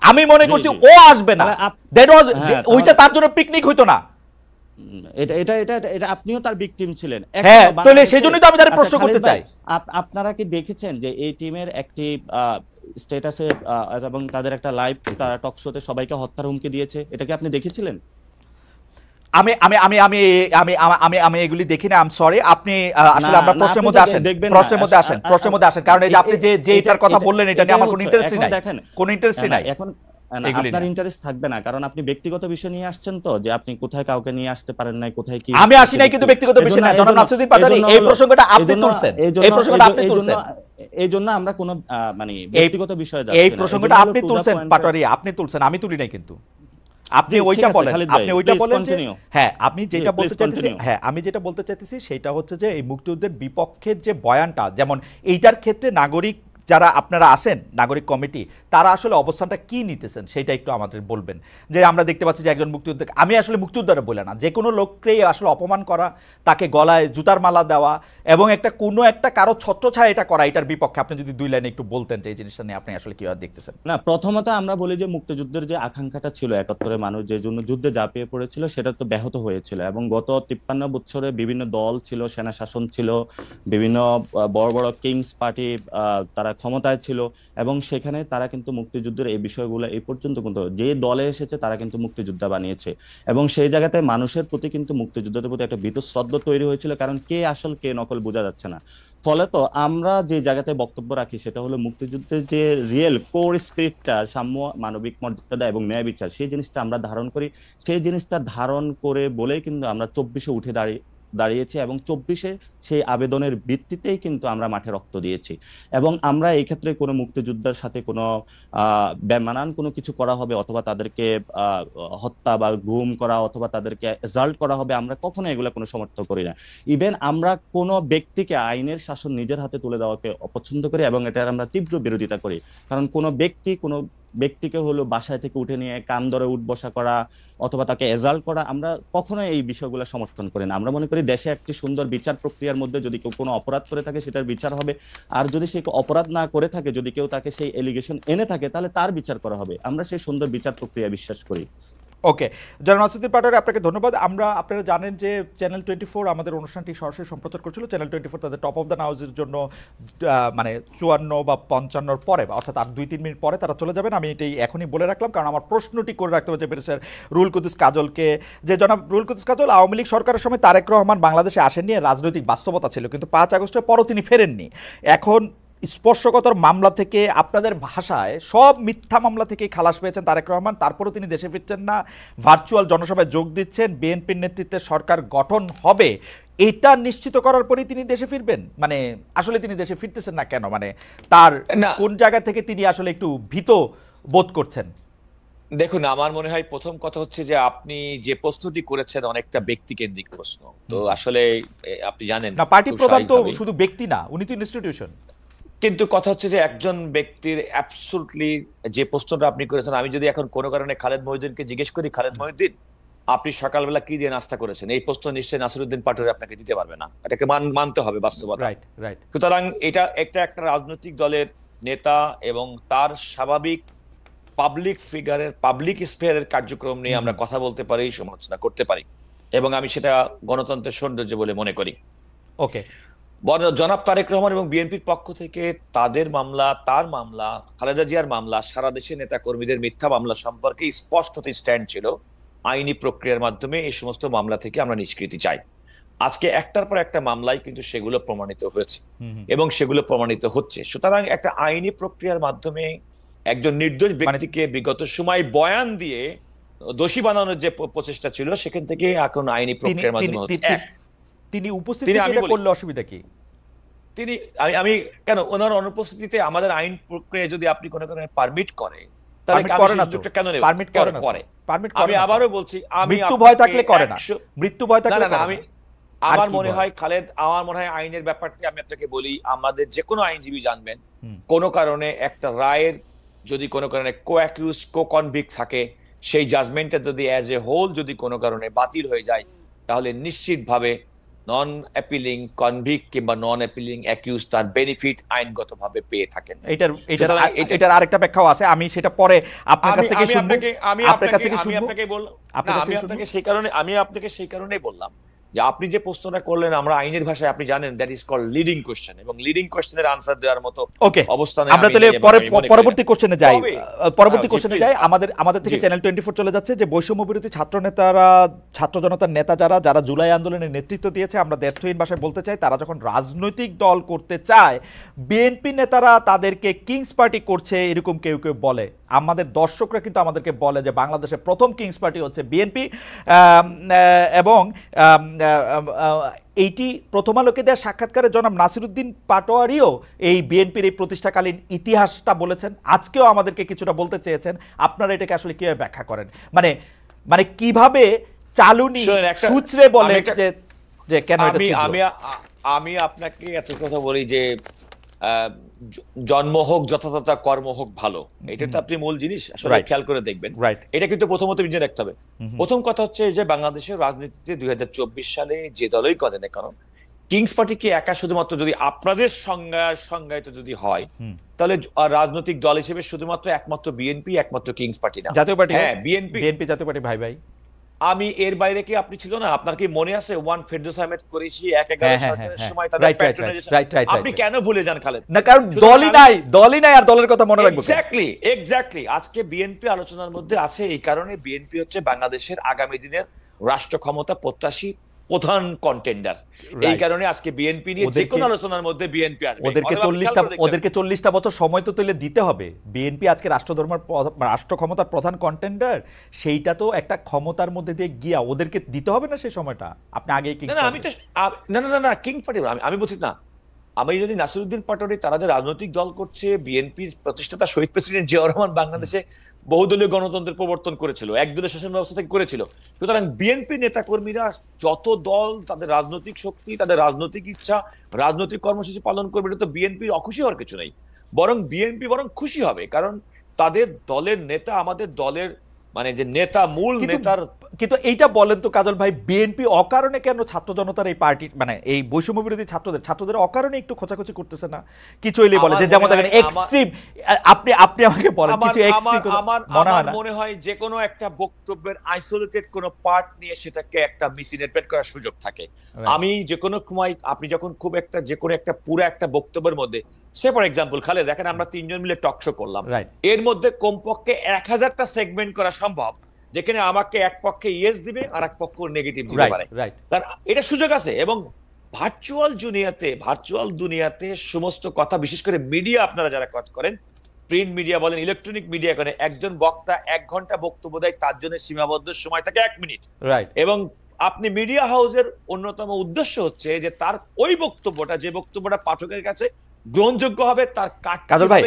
আমি মনে জি, করছি জি। ও আসবে না, তাহলে দ্যাট ওয়াজ, হ্যাঁ, ওইটা তার জন্য পিকনিক হইতো না। এটা এটা এটা এটা আপনিও তার ভিকটিম ছিলেন। হ্যাঁ, এখনো তাহলে বাংলাদেশে- সেজন্যই তো আমি তার আচ্ছা, প্রশ্ন করতে খালিদ ভাই, চাই। আপনারা কি দেখেছেন যে এই টিমের একটি স্ট্যাটাসে এবং তাদের একটা লাইভ টক শোতে সবাইকে হত্যার হুমকি দিয়েছে? এটা কি আপনি দেখেছিলেন? আমি আমি আমি আমি আমি আমি আমি এগুলি দেখি না, আই এম সরি। আপনি আসলে না, আমরা না, প্রশ্নের আপনি মধ্যে তো আসেন, দেখবেন না। প্রশ্নের মধ্যে আসেন, প্রশ্নের মধ্যে আসেন, কারণ এই যে আপনি যে এটার কথা বললেন, এটা নিয়ে আমার কোনো ইন্টারেস্টই নাই, দেখেন কোনো ইন্টারেস্টই নাই। এখন এগুলি আপনার নিয়ে। ইন্টারেস্ট থাকবে না, কারণ আপনি ব্যক্তিগত বিষয় নিয়ে আসছেন, তো যে আপনি কোথায় কাউকে নিয়ে আসতে পারেন নাই, কোথায় কি আমি আসি নাই, কিন্তু ব্যক্তিগত বিষয় না। জনাব নাসিরউদ্দিন পাটোয়ারি, এই প্রসঙ্গটা আপনি তুলছেন, এই প্রসঙ্গটা আপনি তুলছেন, এই জন্য আমরা কোনো মানে ব্যক্তিগত বিষয়ে যাচ্ছি না। এই প্রসঙ্গটা এজন্য আপনি হলো to the তুলছেন point- পাটোয়ারি, আপনি তুলছেন, আমি তুলি নাই কিন্তু। আপনি জি, ঠিক ওইটা আছে, বলেন, খালিদ ভাই, আপনি ওইটা please বলেন যে continue. হ্যাঁ, আমি যেটা please বলতে চাইতেছি, continue. হ্যাঁ আমি যেটা বলতে চাইতেছি সেটা হচ্ছে যে এই মুক্তিযুদ্ধের বিপক্ষের যে বয়ানটা, যেমন এইটার ক্ষেত্রে নাগরিক যারা আপনারা আছেন, নাগরিক কমিটি, তারা আসলে অবস্থানটা কি নিতেছেন সেটা একটু আমাদের বলবেন। যে আমরা দেখতে পাচ্ছি যে একজন মুক্তিযোদ্ধা, আমি আসলে মুক্তিযোদ্ধারা বলে না, যে কোনো লোককেই আসলে অপমান করা, তাকে গলায় জুতার মালা দেওয়া এবং কোনো একটা কারো ছত্রছায়া এটা করা, এটার বিপক্ষে আপনি যদি 2 লাইনে একটু বলতেন যে এই জিনিসটা নিয়ে আপনি আসলে কিভাবে দেখতেছেন। না, প্রথমত আমরা বলি যে মুক্তিযুদ্ধের যে আকাঙ্ক্ষাটা ছিল, 71-এ মানুষ যে জন্য যুদ্ধে ঝাঁপিয়ে পড়েছিল, সেটা তো ব্যাহত হয়েছিল, এবং গত 53 বছরে বিভিন্ন দল ছিল, সেনা শাসন ছিল, বিভিন্ন বড় বড় কিংস পার্টি তারা ক্ষমতায় ছিল, এবং সেখানে তারা কিন্তু মুক্তিযুদ্ধের এই বিষয়গুলো এই পর্যন্ত কিন্তু যে দলে এসেছে তারা কিন্তু মুক্তিযোদ্ধা বানিয়েছে, এবং সেই জায়গাতে মানুষের প্রতি কিন্তু মুক্তিযুদ্ধের প্রতি একটা বীতশ্রদ্ধা তৈরি হয়েছিল, কারণ কে আসল কে নকল বোঝা যাচ্ছে না। ফলে তো আমরা যে জায়গাতে বক্তব্য রাখি সেটা হলো মুক্তিযুদ্ধের যে রিয়েল কোর স্পিরিটটা, সাম্য, মানবিক মর্যাদা এবং ন্যায় বিচার, সেই জিনিসটা আমরা ধারণ করি। সেই জিনিসটা ধারণ করে বলেই কিন্তু আমরা 24-এ উঠে দাঁড়িয়েছি, এবং 24-এ সেই আবেদনের ভিত্তিতেই কিন্তু আমরা মাঠে রক্ত দিয়েছি। এবং আমরা এই ক্ষেত্রে কোনো মুক্তিযোদ্ধার সাথে কোনো বেমানান কোনো কিছু করা হবে, অথবা তাদেরকে হত্যা বা গুম করা, অথবা তাদেরকে অ্যাসাল্ট করা হবে, আমরা কখনো এগুলো কোনো সমর্থন করি না। ইভেন আমরা কোনো ব্যক্তিকে আইনের শাসন নিজের হাতে তুলে দেওয়াকে অপছন্দ করি, এবং এটার আমরা তীব্র বিরোধিতা করি। কারণ কোনো ব্যক্তিকে হলো বাসায় থেকে উঠে নিয়ে কান ধরে উঠবসা করা অথবা তাকে এজাল্ট করা, আমরা কখনো এই বিষয়গুলো সমর্থন করি না। আমরা মনে করি দেশে একটি সুন্দর বিচার প্রক্রিয়ার মধ্যে যদি কেউ কোনো অপরাধ করে থাকে সেটার বিচার হবে, আর যদি সে অপরাধ না করে থাকে, যদি কেউ তাকে সেই এলিগেশন এনে থাকে, তাহলে তার বিচার করা হবে। আমরা সেই সুন্দর বিচার প্রক্রিয়া বিশ্বাস করি। ওকে, জনাব নাসিরউদ্দিন পাটোয়ারি, আপনাকে ধন্যবাদ। আপনারা জানেন যে চ্যানেল 24 আমাদের অনুষ্ঠানটি সরাসরি সম্প্রচার করছিল। চ্যানেল 24 তাদের টপ অফ দ্য নাউজের জন্য মানে 54 বা 55 পরে, অর্থাৎ আর 2-3 মিনিট পরে তারা চলে যাবেন। আমি এটাই এখনই বলে রাখলাম, কারণ আমার প্রশ্নটি করে রাখতে হচ্ছে ব্যারিস্টার রুহুল কুদ্দুস কাজলকে, যে জনাব রুহুল কুদ্দুস কাজল, আওয়ামী লীগ সরকারের সময় তারেক রহমান বাংলাদেশে আসেননি, রাজনৈতিক বাস্তবতা ছিল, কিন্তু 5 আগস্টের পরও তিনি ফেরেননি। এখন স্পর্শকাতর মামলা থেকে, আপনাদের ভাষায় সব মিথ্যা মামলা থেকেই খালাস পেয়েছেন তারেক রহমান, তারপরেও তিনি দেশে ফিরছেন না, ভার্চুয়াল জনসভায় যোগ দিচ্ছেন, বিএনপির নেতৃত্বে সরকার গঠন হবে এটা নিশ্চিত করার পরেই তিনি দেশে ফিরবেন। মানে আসলে তিনি দেশে ফিরতেছেন না কেন? মানে তার কোন জায়গা থেকে তিনি আসলে একটু ভীত বোধ করছেন? দেখুন, আমার মনে হয় প্রথম কথা হচ্ছে যে আপনি যে প্রশ্নটি করেছেন অনেকটা ব্যক্তিকেন্দ্রিক প্রশ্ন। তো আসলে আপনি জানেন না, পার্টি খুব প্রধান তো স্বাভাবিকভাবেই। শুধু ব্যক্তি না, উনি তো ইনস্টিটিউশন। কিন্তু কথা হচ্ছে যে একজন ব্যক্তির অ্যাবসলিউটলি যে প্রশ্নটা আপনি করেছেন, আমি যদি এখন কোনো কারণে খালেদ মহিউদ্দিনকে জিজ্ঞেস করি, খালেদ মহিউদ্দিন আপনি সকালবেলা কি দিয়ে নাস্তা করেছেন, এই প্রশ্ন নিশ্চয়ই নাসিরউদ্দিন পাটোয়ারি আপনাকে দিতে পারবে না, এটাকে মানতে হবে বাস্তবতা। Right, right. সুতরাং এটা একটা রাজনৈতিক দলের নেতা এবং তার স্বাভাবিক পাবলিক ফিগারের, পাবলিক স্পেয়ারের কার্যক্রম নিয়ে আমরা কথা বলতে পারি, সমালোচনা করতে পারি, এবং আমি সেটা গণতন্ত্রের সৌন্দর্য বলে মনে করি। ওকে, জনাব তারেক রহমান এবং বিএনপির পক্ষ থেকে তাদের মামলা, তার মামলা, খালেদা জিয়ার মামলা, সারা দেশের নেতা কর্মীদের মিথ্যা মামলা সম্পর্কে স্পষ্ট স্ট্যান্ড ছিল আইনি প্রক্রিয়ার মাধ্যমে এই সমস্ত মামলা থেকে আমরা নিষ্কৃতি চাই। আজকে একটার পর একটা মামলায় কিন্তু সেগুলো প্রমাণিত হয়েছে এবং সেগুলো প্রমাণিত হচ্ছে। সুতরাং একটা আইনি প্রক্রিয়ার মাধ্যমে একজন নির্দোষ ব্যক্তিকে বিগত সময় বয়ান দিয়ে দোষী বানানোর যে প্রচেষ্টা ছিল, সেখান থেকে এখন আইনি প্রক্রিয়ার মাধ্যমে হচ্ছে। তিনি উপস্থিত থেকে এটা করলে অসুবিধা কি? তিনি আমি কেন ওনার অনুপস্থিতিতে আমাদের আইন প্রক্রিয়া যদি আপনি কোনো কারণে পারমিট করে, তাহলে কেন নেবে? পারমিট করে। আমি আবারও বলছি, মৃত্যু ভয় থাকলে করে না, মৃত্যু ভয় থাকলে করে না। আমার মনে হয় খালেদ, আমার মনে হয় আইনের ব্যাপারটি আমি আপনাকে বলি, আমাদের যে কোনো আইনজীবী জানবেন, কোনো কারণে একটা রায়ের যদি কোনো কারণে কো অ্যাকিউজ, কো কনভিক্ট থাকে, সেই জাজমেন্টটা যদি অ্যাজ এ হোল যদি কোনো কারণে বাতিল হয়ে যায়, তাহলে নিশ্চিতভাবে নন অ্যাপিলিং কনভিক্ট কিংবা নন অ্যাপিলিং অ্যাকিউজ তার বেনিফিট আইনগতভাবে পেয়ে থাকেন। এটার আরেকটা ব্যাখ্যাও আছে, আমি সেটা পরে আপনার কাছ থেকে শুনবো। আমি আপনাকে সেই কারণেই বললাম যে আপনি যে প্রশ্নটা করলেন, আমরা আইনের ভাষায় আপনি জানেন that is called leading question, এবং লিডিং কোশ্চেনের আনসার দেওয়ার মতো অবস্থানে আমরা তাহলে পরবর্তী কোশ্চেনে যাই। আমাদের থেকে চ্যানেল 24 চলে যাচ্ছে যে বৈষম্য বিরোধী ছাত্র নেতারা, ছাত্র জনতার নেতা যারা জুলাই আন্দোলনের নেতৃত্ব দিয়েছে, আমরা দ্ব্যর্থহীন ভাষায় বলতে চাই, তারা যখন রাজনৈতিক দল করতে চায়, বিএনপি নেতারা তাদেরকে কিংস পার্টি করছে এরকম কেউ কেউ বলে। আমাদের দর্শকরা কিন্তু আমাদেরকে বলে যে বাংলাদেশের প্রথম কিংস পার্টি হচ্ছে বিএনপি, এবং এইটি প্রথম আলোকে দেওয়া সাক্ষাৎকারে জনাব নাসিরউদ্দিন পাটোয়ারিও এই বিএনপির এই প্রতিষ্ঠাকালীন ইতিহাসটা বলেছেন, আজকেও আমাদেরকে কিছুটা বলতে চেয়েছেন। আপনারা এটাকে আসলে কিভাবে ব্যাখ্যা করেন? মানে কিভাবে চালুনি সূত্রে বলে যে কেন? আমি আপনাকে এত কথা বলি যে জন্ম হোক যথাযথ, কর্ম হোক ভালো, এটা তো আপনি মূল জিনিস আসলে খেয়াল করে দেখবেন। এটা কিন্তু প্রথমত বুঝে রাখতে হবে। প্রথম কথা হচ্ছে যে বাংলাদেশের রাজনীতিতে 2024 সালে যে দলই করে না কেন, কিংস পার্টি কি একা শুধুমাত্র যদি আপনাদের সংজ্ঞায়িত যদি হয়, তাহলে রাজনৈতিক দল হিসেবে শুধুমাত্র একমাত্র বিএনপি, একমাত্র কিংস পার্টি না, জাতীয় পার্টি। হ্যাঁ, বিএনপি জাতীয় পার্টি ভাই। আমি এর বাইরে কি আপনি ছিল না? আপনার কি মনে আছে ওয়ান ফেরদৌস আহমেদ কুরেশি 1/11 সরকারের সময় তাদের প্যাট্রোনাইজেশন, আপনি কেন ভুলে যান খালেদ? না, কারণ দলই নাই আর দলের কথা মনে রাখবো। এক্স্যাক্টলি আজকে বিএনপি আলোচনার মধ্যে আছে, এই কারণে বিএনপি হচ্ছে বাংলাদেশের আগামী দিনের রাষ্ট্র ক্ষমতা প্রত্যাশী প্রধান কন্টেন্ডার। এই কারণে আজকে বিএনপি নিয়ে যে কোনো আলোচনার মধ্যে বিএনপি আসবে। ওদেরকে 40টা বছর সময় তো তুলে দিতে হবে। বিএনপি আজকে রাষ্ট্র ক্ষমতার প্রধান কন্টেন্ডার, সেইটা তো একটা ক্ষমতার মধ্যে দিয়ে গিয়া ওদেরকে দিতে হবে না সেই সময়টা। আপনি আগে না কিং পার্টি আমি বলছি না, আমি যদি নাসিরউদ্দিন পাটোয়ারি তারা যে রাজনৈতিক দল করছে, বিএনপির প্রতিষ্ঠাতা শহীদ প্রেসিডেন্ট জিয়াউর রহমান বাংলাদেশে বহুদলীয় গণতন্ত্রের প্রবর্তন করেছিল, একদলীয় শাসন ব্যবস্থা থেকে করেছিল। সুতরাং বিএনপি নেতা কর্মীরা যত দল, তাদের রাজনৈতিক শক্তি, তাদের রাজনৈতিক ইচ্ছা, রাজনৈতিক কর্মসূচি পালন করবে, এটা তো বিএনপির অখুশি হওয়ার কিছু নেই, বরং বিএনপি খুশি হবে, কারণ তাদের দলের নেতা আমাদের দলের মানে যে নেতা, মূল নেতার। কিন্তু এইটা বলেন তো কাজল ভাই, বিএনপি অকারণে কেন ছাত্র জনতার এই পার্টি মানে এই বৈষম্য বিরোধী ছাত্রদের অকারণে একটু খোঁচাখুচি করতেছে না? কিছু হইলে বলে যে যেমন দেখেন এক্সট্রিম, আপনি আমাকে বলেন কিছু এক্সট্রিম। আমার মনে হয় যে কোনো একটা বক্তব্যের আইসোলেটেড কোনো পার্ট নিয়ে সেটাকে একটা মিসইন্টারপ্রেট করার সুযোগ থাকে। আমি যে কোনো সময় আপনি যখন খুব একটা যে কোনো একটা পুরো একটা বক্তব্যের মধ্যে, সে ফর এক্সাম্পল খালেদ, দেখেন আমরা 3 জন মিলে টক শো করলাম, এর মধ্যে কমপক্ষে 1000টা সেগমেন্ট করা সম্ভব, যেখানে আমাকে এক পক্ষে ইয়েস দিবে আর এক পক্ষ নেগেটিভ দিতে পারে, কারণ এটা সুযোগ আছে। এবং ভার্চুয়াল দুনিয়াতে সমস্ত কথা, বিশেষ করে মিডিয়া, আপনারা যারা কাজ করেন, প্রিন্ট মিডিয়া বলেন, ইলেকট্রনিক মিডিয়া করেন, একজন বক্তা 1 ঘন্টা বক্তব্য দেয়, তার জন্য সীমাবদ্ধ সময় থাকে 1 মিনিট। এবং আপনি মিডিয়া হাউসের অন্যতম উদ্দেশ্য হচ্ছে যে তার ওই বক্তব্যটা, যে বক্তব্যটা পাঠকের কাছে গ্রহণযোগ্য হবে, তার কাজল ভাই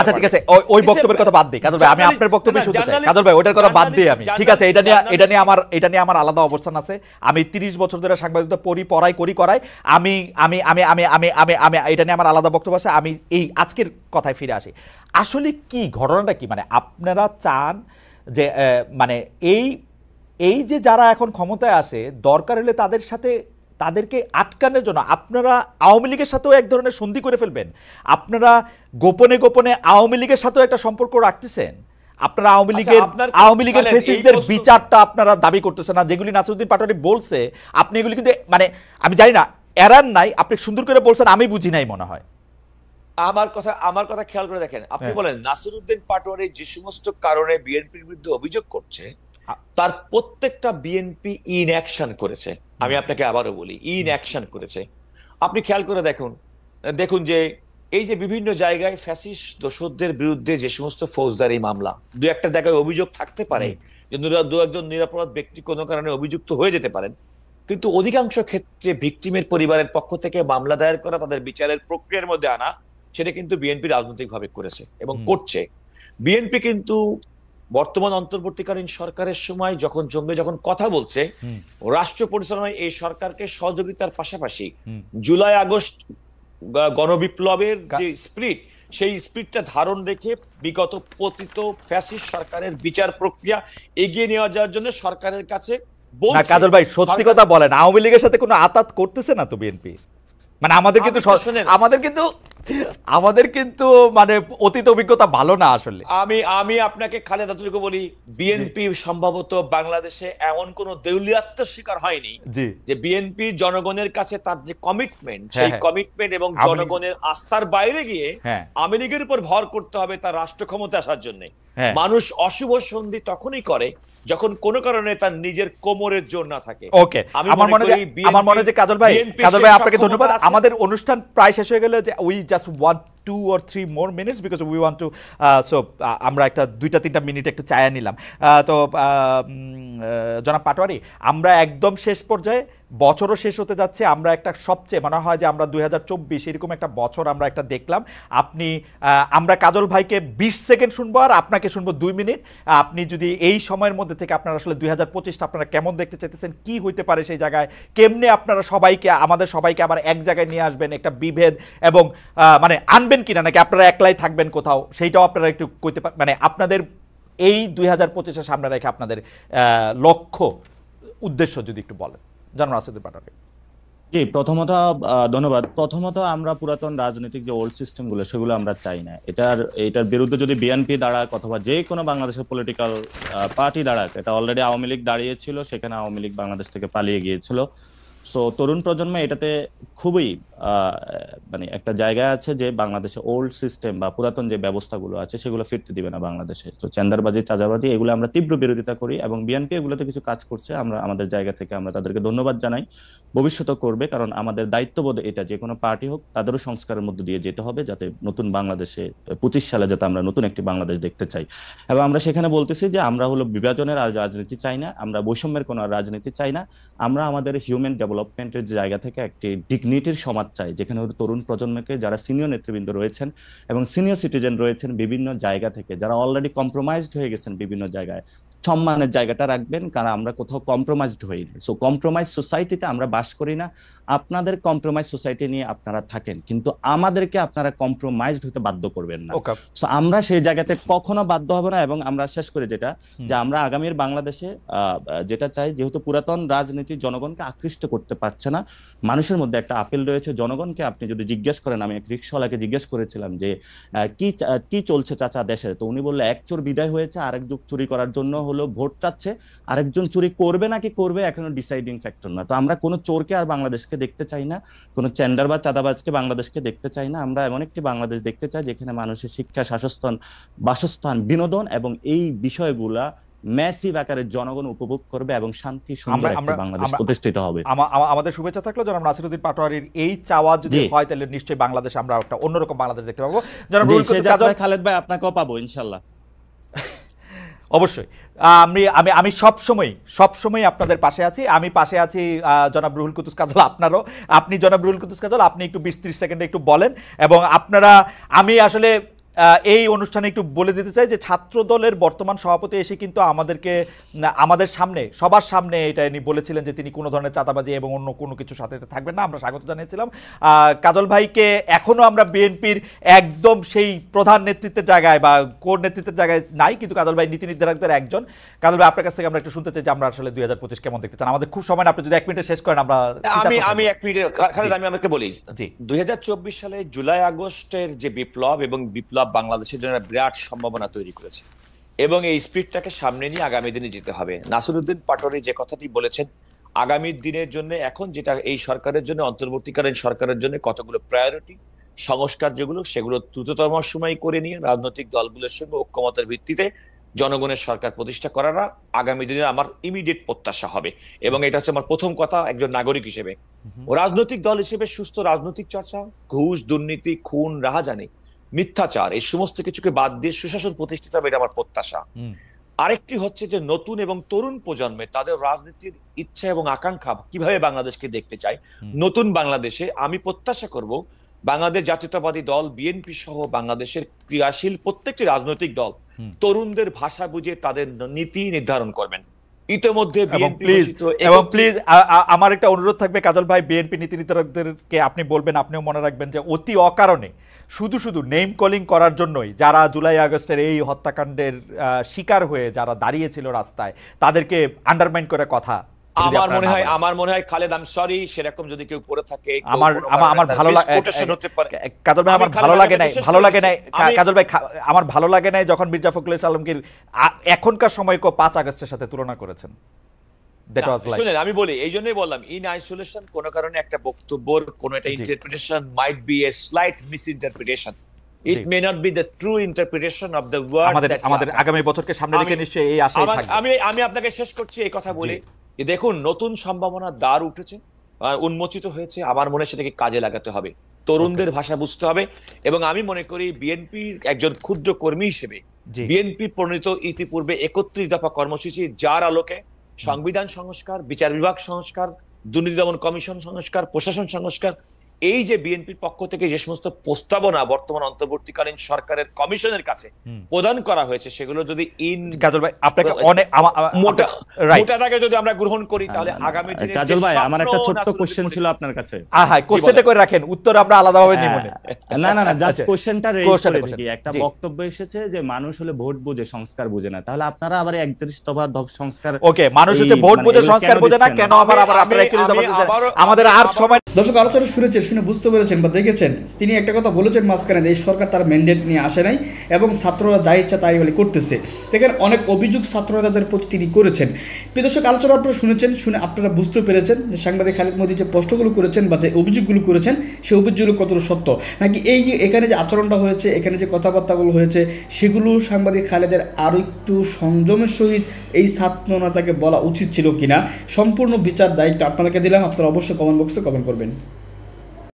আচ্ছা ঠিক আছে, ওই বক্তব্যের কথা বাদ দিই কাজল ভাই, আমি আপনার বক্তব্য শুনতে চাই কাজল ভাই, ওটার কথা বাদ দিই আমি, ঠিক আছে? এটা নিয়ে আমার আলাদা অবস্থান আছে। আমি 30 বছর ধরে সাংবাদিকতা করাই, আমি এটা নিয়ে আমার আলাদা বক্তব্য আছে। আমি এই আজকের কথায় ফিরে আসি। আসলে কি ঘটনাটা কি, মানে আপনারা চান যে মানে এই যে যারা এখন ক্ষমতায় আসে, দরকার হলে তাদেরকে আটকানোর জন্য আপনারা আওয়ামী লীগের সাথেও এক ধরনের সন্ধি করে ফেলবেন? আপনারা গোপনে আওয়ামী লীগের সাথেও একটা সম্পর্ক রাখতেছেন? আপনারা আওয়ামী লীগের ফেসিস্টদের বিচারটা আপনারা দাবি করতেছেন না, যেগুলি নাসিরউদ্দিন পাটোয়ারি বলছে, আপনি এগুলি কিন্তু মানে আমি জানি না এরান নাই, আপনি সুন্দর করে বলছেন, আমি বুঝি নাই মনে হয়। আমার কথা খেয়াল করে দেখেন, আপনি হ্যাঁ। বলেন নাসিরউদ্দিন পাটোয়ারি যে সমস্ত কারণে বিএনপির বিরুদ্ধে অভিযোগ করছে তার প্রত্যেকটা বিএনপি ইন অ্যাকশন করেছে। আমি আপনাকে আবারও বলি, ইন অ্যাকশন করেছে। আপনি খেয়াল করে দেখুন যে এই যে বিভিন্ন জায়গায় ফ্যাসিস্ট দোসরদের বিরুদ্ধে যে সমস্ত ফৌজদারি মামলা, দু একটা জায়গায় অভিযোগ থাকতে পারে যে দু একজন নিরপরাধ ব্যক্তি কোনো কারণে অভিযুক্ত হয়ে যেতে পারেন, কিন্তু অধিকাংশ ক্ষেত্রে ভিকটিমের পরিবারের পক্ষ থেকে মামলা দায়ের করা, তাদের বিচারের প্রক্রিয়ার মধ্যে আনা, সেটা কিন্তু বিএনপি রাজনৈতিকভাবে করেছে এবং করছে। বিএনপি কিন্তু বর্তমান অন্তর্বর্তীকালীন সরকারের সময় যখন কথা বলছে, রাষ্ট্র পরিচালনায় এই সরকারকে সহযোগিতার পাশাপাশি জুলাই আগস্ট গণবিপ্লবের যে স্পিরিট, সেই স্পিরিটটা ধারণ রেখে বিগত পতিত ফ্যাসিস্ট সরকারের বিচার প্রক্রিয়া এগিয়ে নিয়ে যাওয়ার জন্য সরকারের কাছে না কাজল ভাই, সত্যি কথা বলেন, আওয়ামী লীগের সাথে কোনো আতাত করতেছে না তো বিএনপি? মানে আমাদের কিন্তু মানে অতীত অভিজ্ঞতা ভালো না আসলে। আমি আপনাকে খালেদ এতটুকু বলি, বিএনপি সম্ভবত বাংলাদেশে এমন কোন দেউলিয়াত্বের শিকার হয়নি যে বিএনপি জনগণের কাছে তার যে কমিটমেন্ট, সেই কমিটমেন্ট এবং জনগণের আস্থার বাইরে গিয়ে আওয়ামী লীগের উপর ভর করতে হবে তার রাষ্ট্র ক্ষমতা আসার জন্য। মানুষ অশুভ সন্ধি তখনই করে যখন কোনো কারণে তার নিজের কোমরের জোর না থাকে। ওকে, আমার মনে হয় যে কাজল ভাই আপনাকে ধন্যবাদ। আমাদের অনুষ্ঠান প্রায় শেষ হয়ে গেল, যে we just want 2 or 3 more minutes because we want to আমরা একটা 2-3 মিনিট একটু চায়া নিলাম। তো জনাব পাটোয়ারি, আমরা একদম শেষ পর্যায়ে, বছরও শেষ হতে যাচ্ছে, আমরা একটা সবচেয়ে মনে হয় যে আমরা 2024 এরকম একটা বছর আমরা একটা দেখলাম। আমরা কাজল ভাইকে 20 সেকেন্ড শুনবো আর আপনাকে শুনবো 2 মিনিট। আপনি যদি এই সময়ের মধ্যে থেকে আপনারা আসলে 2025টা আপনারা কেমন দেখতে চাইতেছেন, কি হইতে পারে সেই জায়গায়, কেমনে আপনারা আমাদের সবাইকে আবার এক জায়গায় নিয়ে আসবেন, একটা বিভেদ এবং মানে আনবেন কিনা, নাকি আপনারা একলাই থাকবেন কোথাও, সেইটাও আপনারা একটু কইতে মানে আপনাদের এই 2025-এর সামনে রেখে আপনাদের লক্ষ্য উদ্দেশ্য যদি একটু বলেন, জানান রাসেদুল পাটোয়ারি। জি, প্রথমত ধন্যবাদ। প্রথমত আমরা পুরাতন রাজনৈতিক যে ওল্ড সিস্টেম গুলো, সেগুলো আমরা চাই না। এটার বিরুদ্ধে যদি বিএনপি দাঁড়াক অথবা যে কোনো বাংলাদেশের পলিটিক্যাল পার্টি দাঁড়াক, এটা অলরেডি আওয়ামী লীগ দাঁড়িয়েছিল, সেখানে আওয়ামী লীগ বাংলাদেশ থেকে পালিয়ে গিয়েছিল। সো তরুণ প্রজন্ম এটাতে খুবই মানে একটা জায়গা আছে যে বাংলাদেশে ওল্ড সিস্টেম বা পুরাতন যে ব্যবস্থাগুলো আছে সেগুলো ফিরতে দিবে না বাংলাদেশে। তো চাঁদাবাজি, চাঁদাবাজি, এগুলো আমরা তীব্র বিরোধিতা করি এবং বিএনপি এগুলোতে কিছু কাজ করছে, আমরা আমাদের জায়গা থেকে আমরা তাদেরকে ধন্যবাদ জানাই। ভবিষ্যতে করবে, কারণ আমাদের দায়িত্ববোধ এটা, যে কোনো পার্টি হোক তাদেরও সংস্কারের মধ্যে দিয়ে যেতে হবে, যাতে নতুন বাংলাদেশে 25 সালে যাতে আমরা নতুন একটি বাংলাদেশ দেখতে চাই। এবং আমরা সেখানে বলতেছি যে আমরা হলো বিভাজনের আর রাজনীতি চাই না, আমরা বৈষম্যের কোনো রাজনীতি চাই না, আমরা আমাদের হিউম্যান ডেভেলপমেন্টের জায়গা থেকে একটি ডিগনিটির সমাজ চাই, যেখানে তরুণ প্রজন্মকে, যারা সিনিয়র নেতৃবৃন্দ রয়েছেন এবং সিনিয়র সিটিজেন রয়েছেন বিভিন্ন জায়গা থেকে, যারা অলরেডি কম্প্রোমাইজড হয়ে গেছেন বিভিন্ন জায়গায়, সম্মানের জায়গাটা রাখবেন, কারণ আমরা কোথাও কম্প্রোমাইজড হইনি। সো কম্প্রোমাইজ সোসাইটিতে আমরা বাস করি না। আপনাদের কম্প্রোমাইজ সোসাইটি নিয়ে আপনারা থাকেন, কিন্তু আমাদেরকে আপনারা কম্প্রোমাইজড হতে বাধ্য করবেন না। সো আমরা সেই জায়গাতে কখনো বাধ্য হব না। এবং আমরা শেষ করে যেটা, যে আমরা আগামীর বাংলাদেশে যেটা চাই, যেহেতু পুরাতন রাজনীতি জনগণকে আকৃষ্ট করতে পারছে না, মানুষের মধ্যে একটা আপিল রয়েছে জনগণকে। আপনি যদি জিজ্ঞেস করেন, আমি এক রিক্সাওয়ালাকে জিজ্ঞেস করেছিলাম যে কি চলছে চাচা দেশে, তো উনি বললে এক চোর বিদায় হয়েছে, আরেক যুগ চুরি করার জন্য হলো ভোট চাচ্ছে, আরেকজন চুরি করবে নাকি করবে এখনো ডিসাইডিং ফ্যাক্টর না। তো আমরা কোনো চোরকে আর বাংলাদেশকে দেখতে চাই না, কোনো চ্যান্ডার বা চাঁদাবাজকে বাংলাদেশকে দেখতে চাই না। আমরা এমন একটি বাংলাদেশ দেখতে চাই যেখানে মানুষের শিক্ষা, বাসস্থান, বিনোদন এবং এই বিষয়গুলা ম্যাসিভ আকারে জনগণ উপভোগ করবে এবং শান্তি সুন্দর একটা বাংলাদেশ প্রতিষ্ঠিত হবে। আমাদের শুভেচ্ছা থাকলো জনাব নাসিরউদ্দিন পাটোয়ারির এই চাওয়া যদি হয়, তাহলে নিশ্চয়ই বাংলাদেশ আমরা একটা অন্যরকম বাংলাদেশ দেখতে পাবো। জনাব খালেদ ভাই, আপনাকেও পাবো ইনশাআল্লাহ। অবশ্যই আমি সবসময় আপনাদের পাশে আছি। আমি পাশে আছি জনাব রুহুল কুদ্দুস কাজল, আপনারও। আপনি জনাব রুহুল কুদ্দুস কাজল, আপনি একটু 20-30 সেকেন্ডে একটু বলেন। এবং আপনারা, আমি আসলে এই অনুষ্ঠানে একটু বলে দিতে চাই যে ছাত্র দলের বর্তমান সভাপতি এসে কিন্তু আমাদের সামনে, সবার সামনে এটা বলেছিলেন যে তিনি কোনো ধরনের চাঁদাবাজি এবং অন্য কোনো কিছুর সাথে থাকবেন না। আমরা স্বাগত জানিয়েছিলাম কাজল ভাইকে। এখনো আমরা বিএনপির একদম সেই প্রধান নেতৃত্বের জায়গায় বা কোর নেতৃত্বের জায়গায় নাই, কিন্তু কাজল ভাই নীতি নির্ধারকদের একজন। কাজল ভাই, আপনার কাছ থেকে আমরা একটু শুনতে চাই যে আমরা আসলে 2025 কেমন দেখতে চান। আমাদের খুব সময়, আপনি যদি 1 মিনিটে শেষ করেন। আমি 1 মিনিটে আমি আমাকে বলি, 2024 সালে জুলাই আগস্টের যে বিপ্লব এবং বিপ্লব বাংলাদেশের জন্য বিরাট সম্ভাবনা তৈরি করেছে এবং এই স্পিরিটটাকে সামনে নিয়ে আগামী দিনে যেতে হবে। নাসিরউদ্দিন পাটোয়ারি যে কথাটি বলেছেন, আগামী দিনের জন্য এখন যেটা এই সরকারের জন্য, অন্তর্বর্তীকালীন সরকারের জন্য কতগুলো প্রায়োরিটি, সংস্কার যেগুলো, সেগুলো দ্রুততম সময় করে নিয়ে রাজনৈতিক দলগুলোর সঙ্গে ঐক্যমতের ভিত্তিতে জনগণের সরকার প্রতিষ্ঠা করাটা আগামী দিনে আমার ইমিডিয়েট প্রত্যাশা হবে। এবং এটা হচ্ছে আমার প্রথম কথা একজন নাগরিক হিসেবে। ও রাজনৈতিক দল হিসেবে সুস্থ রাজনৈতিক চর্চা, ঘুষ, দুর্নীতি, খুন, রাহাজানি, মিথ্যাচার, এই সমস্ত কিছুকে বাদ দিয়ে সুশাসন প্রতিষ্ঠিত হবে, এটা আমার প্রত্যাশা। আরেকটি হচ্ছে যে নতুন এবং তরুণ প্রজন্মে তাদের রাজনীতির ইচ্ছা এবং আকাঙ্ক্ষা কিভাবে বাংলাদেশকে দেখতে চায়। নতুন বাংলাদেশে আমি প্রত্যাশা করব বাংলাদেশ জাতীয়তাবাদী দল, বিএনপি সহ বাংলাদেশের ক্রিয়াশীল প্রত্যেকটি রাজনৈতিক দল তরুণদের ভাষা বুঝে তাদের নীতি নির্ধারণ করবেন। ইতিমধ্যে প্লিজ আমার একটা অনুরোধ থাকবে কাজল ভাই, বিএনপি নীতি নির্ধারকদেরকে আপনি বলবেন, আপনিও মনে রাখবেন যে অতি অকারণে শুধু শুধু নেম কলিং করার জন্যই যারা জুলাই আগস্টের এই হত্যাকাণ্ডের শিকার হয়ে যারা দাঁড়িয়েছিল রাস্তায় তাদেরকে আন্ডারমাইন করে কথা, আমার মনে হয় খালেদ, আমি সরি সেরকম যদি কেউ করে থাকে, আমার ভালো লাগে কাজল ভাই, আমার ভালো লাগে নাই কাজল ভাই, আমার ভালো লাগে নাই যখন মির্জা ফখরুল ইসলাম আলমগীর এখনকার সময়কে 5 আগস্টের সাথে তুলনা করেছেন। শুনেন, আমি বলি, এই জন্যই বললাম ইন আইসোলেশন কোন কারণে একটা বক্তব্যর কোন একটা interpretation might be a slight misinterpretation, it may not be the true interpretation of the word. আমাদের আগামী বছরকে সামনে রেখে নিশ্চয়ই এই আশাই থাকবে। আমি আপনাকে শেষ করছি এই কথা বলে, দেখুন নতুন সম্ভাবনার দ্বার উঠেছে, উন্মোচিত হয়েছে, আমার মনে সেটাকে কাজে লাগাতে হবে, তরুণদের ভাষা বুঝতে হবে। এবং আমি মনে করি বিএনপির একজন ক্ষুদ্র কর্মী হিসেবে বিএনপি প্রণীত ইতিপূর্বে 31 দফা কর্মসূচি, যার আলোকে সংবিধান সংস্কার, বিচার বিভাগ সংস্কার, দুর্নীতি দমন কমিশন সংস্কার, প্রশাসন সংস্কার, এই যে বিএনপির পক্ষ থেকে যে সমস্ত প্রস্তাবনা বর্তমান অন্তর্বর্তীকালীন সরকারের কমিশনের কাছে প্রদান করা হয়েছে, সেগুলো যদি আপনাকে অনেক মোটাটাকে যদি আমরা গ্রহণ করি, তাহলে আগামী দিনে কাজল ভাই, আমার একটা ছোট্ট কোশ্চেন ছিল আপনার কাছে। কোশ্চেনটা করে রাখেন, উত্তর আমরা আলাদাভাবে নিব না, জাস্ট কোশ্চেনটা রেজ করে দেখি। একটা বক্তব্য এসেছে যে মানুষ হলে ভোট বুঝে, সংস্কার বুঝে না, তাহলে আপনারা আবার 31 দফা সংস্কার, ওকে, মানুষ হচ্ছে ভোট বুঝে সংস্কার বুঝে না, কেন আবার আপনারা 41 দফা দিচ্ছেন? আমাদের আর সময়। দর্শক, আলোচনা শুনে বুঝতে পেরেছেন বা দেখেছেন, তিনি একটা কথা বলেছেন মাঝখানে, এই সরকার তার ম্যান্ডেট নিয়ে আসে নাই এবং ছাত্ররা যা ইচ্ছা তাই বলে করতেছে। দেখেন, অনেক অভিযোগ ছাত্ররা তাদের প্রতি তিনি করেছেন। দর্শক, আলোচনা আপনারা শুনেছেন, শুনে আপনারা বুঝতে পেরেছেন যে সাংবাদিক খালেদ মহদী যে প্রশ্নগুলো করেছেন বা যে অভিযোগগুলো করেছেন, সেই অভিযোগগুলো কতটা সত্য, নাকি এই যে এখানে যে আচরণটা হয়েছে, এখানে যে কথাবার্তাগুলো হয়েছে, সেগুলো সাংবাদিক খালেদের আরও একটু সংযমের সহিত এই ছাত্র নেতাকে বলা উচিত ছিল কিনা। সম্পূর্ণ বিচার দায়িত্ব আপনাদেরকে দিলাম, আপনারা অবশ্যই কমেন্ট বক্সে কমেন্ট করবেন।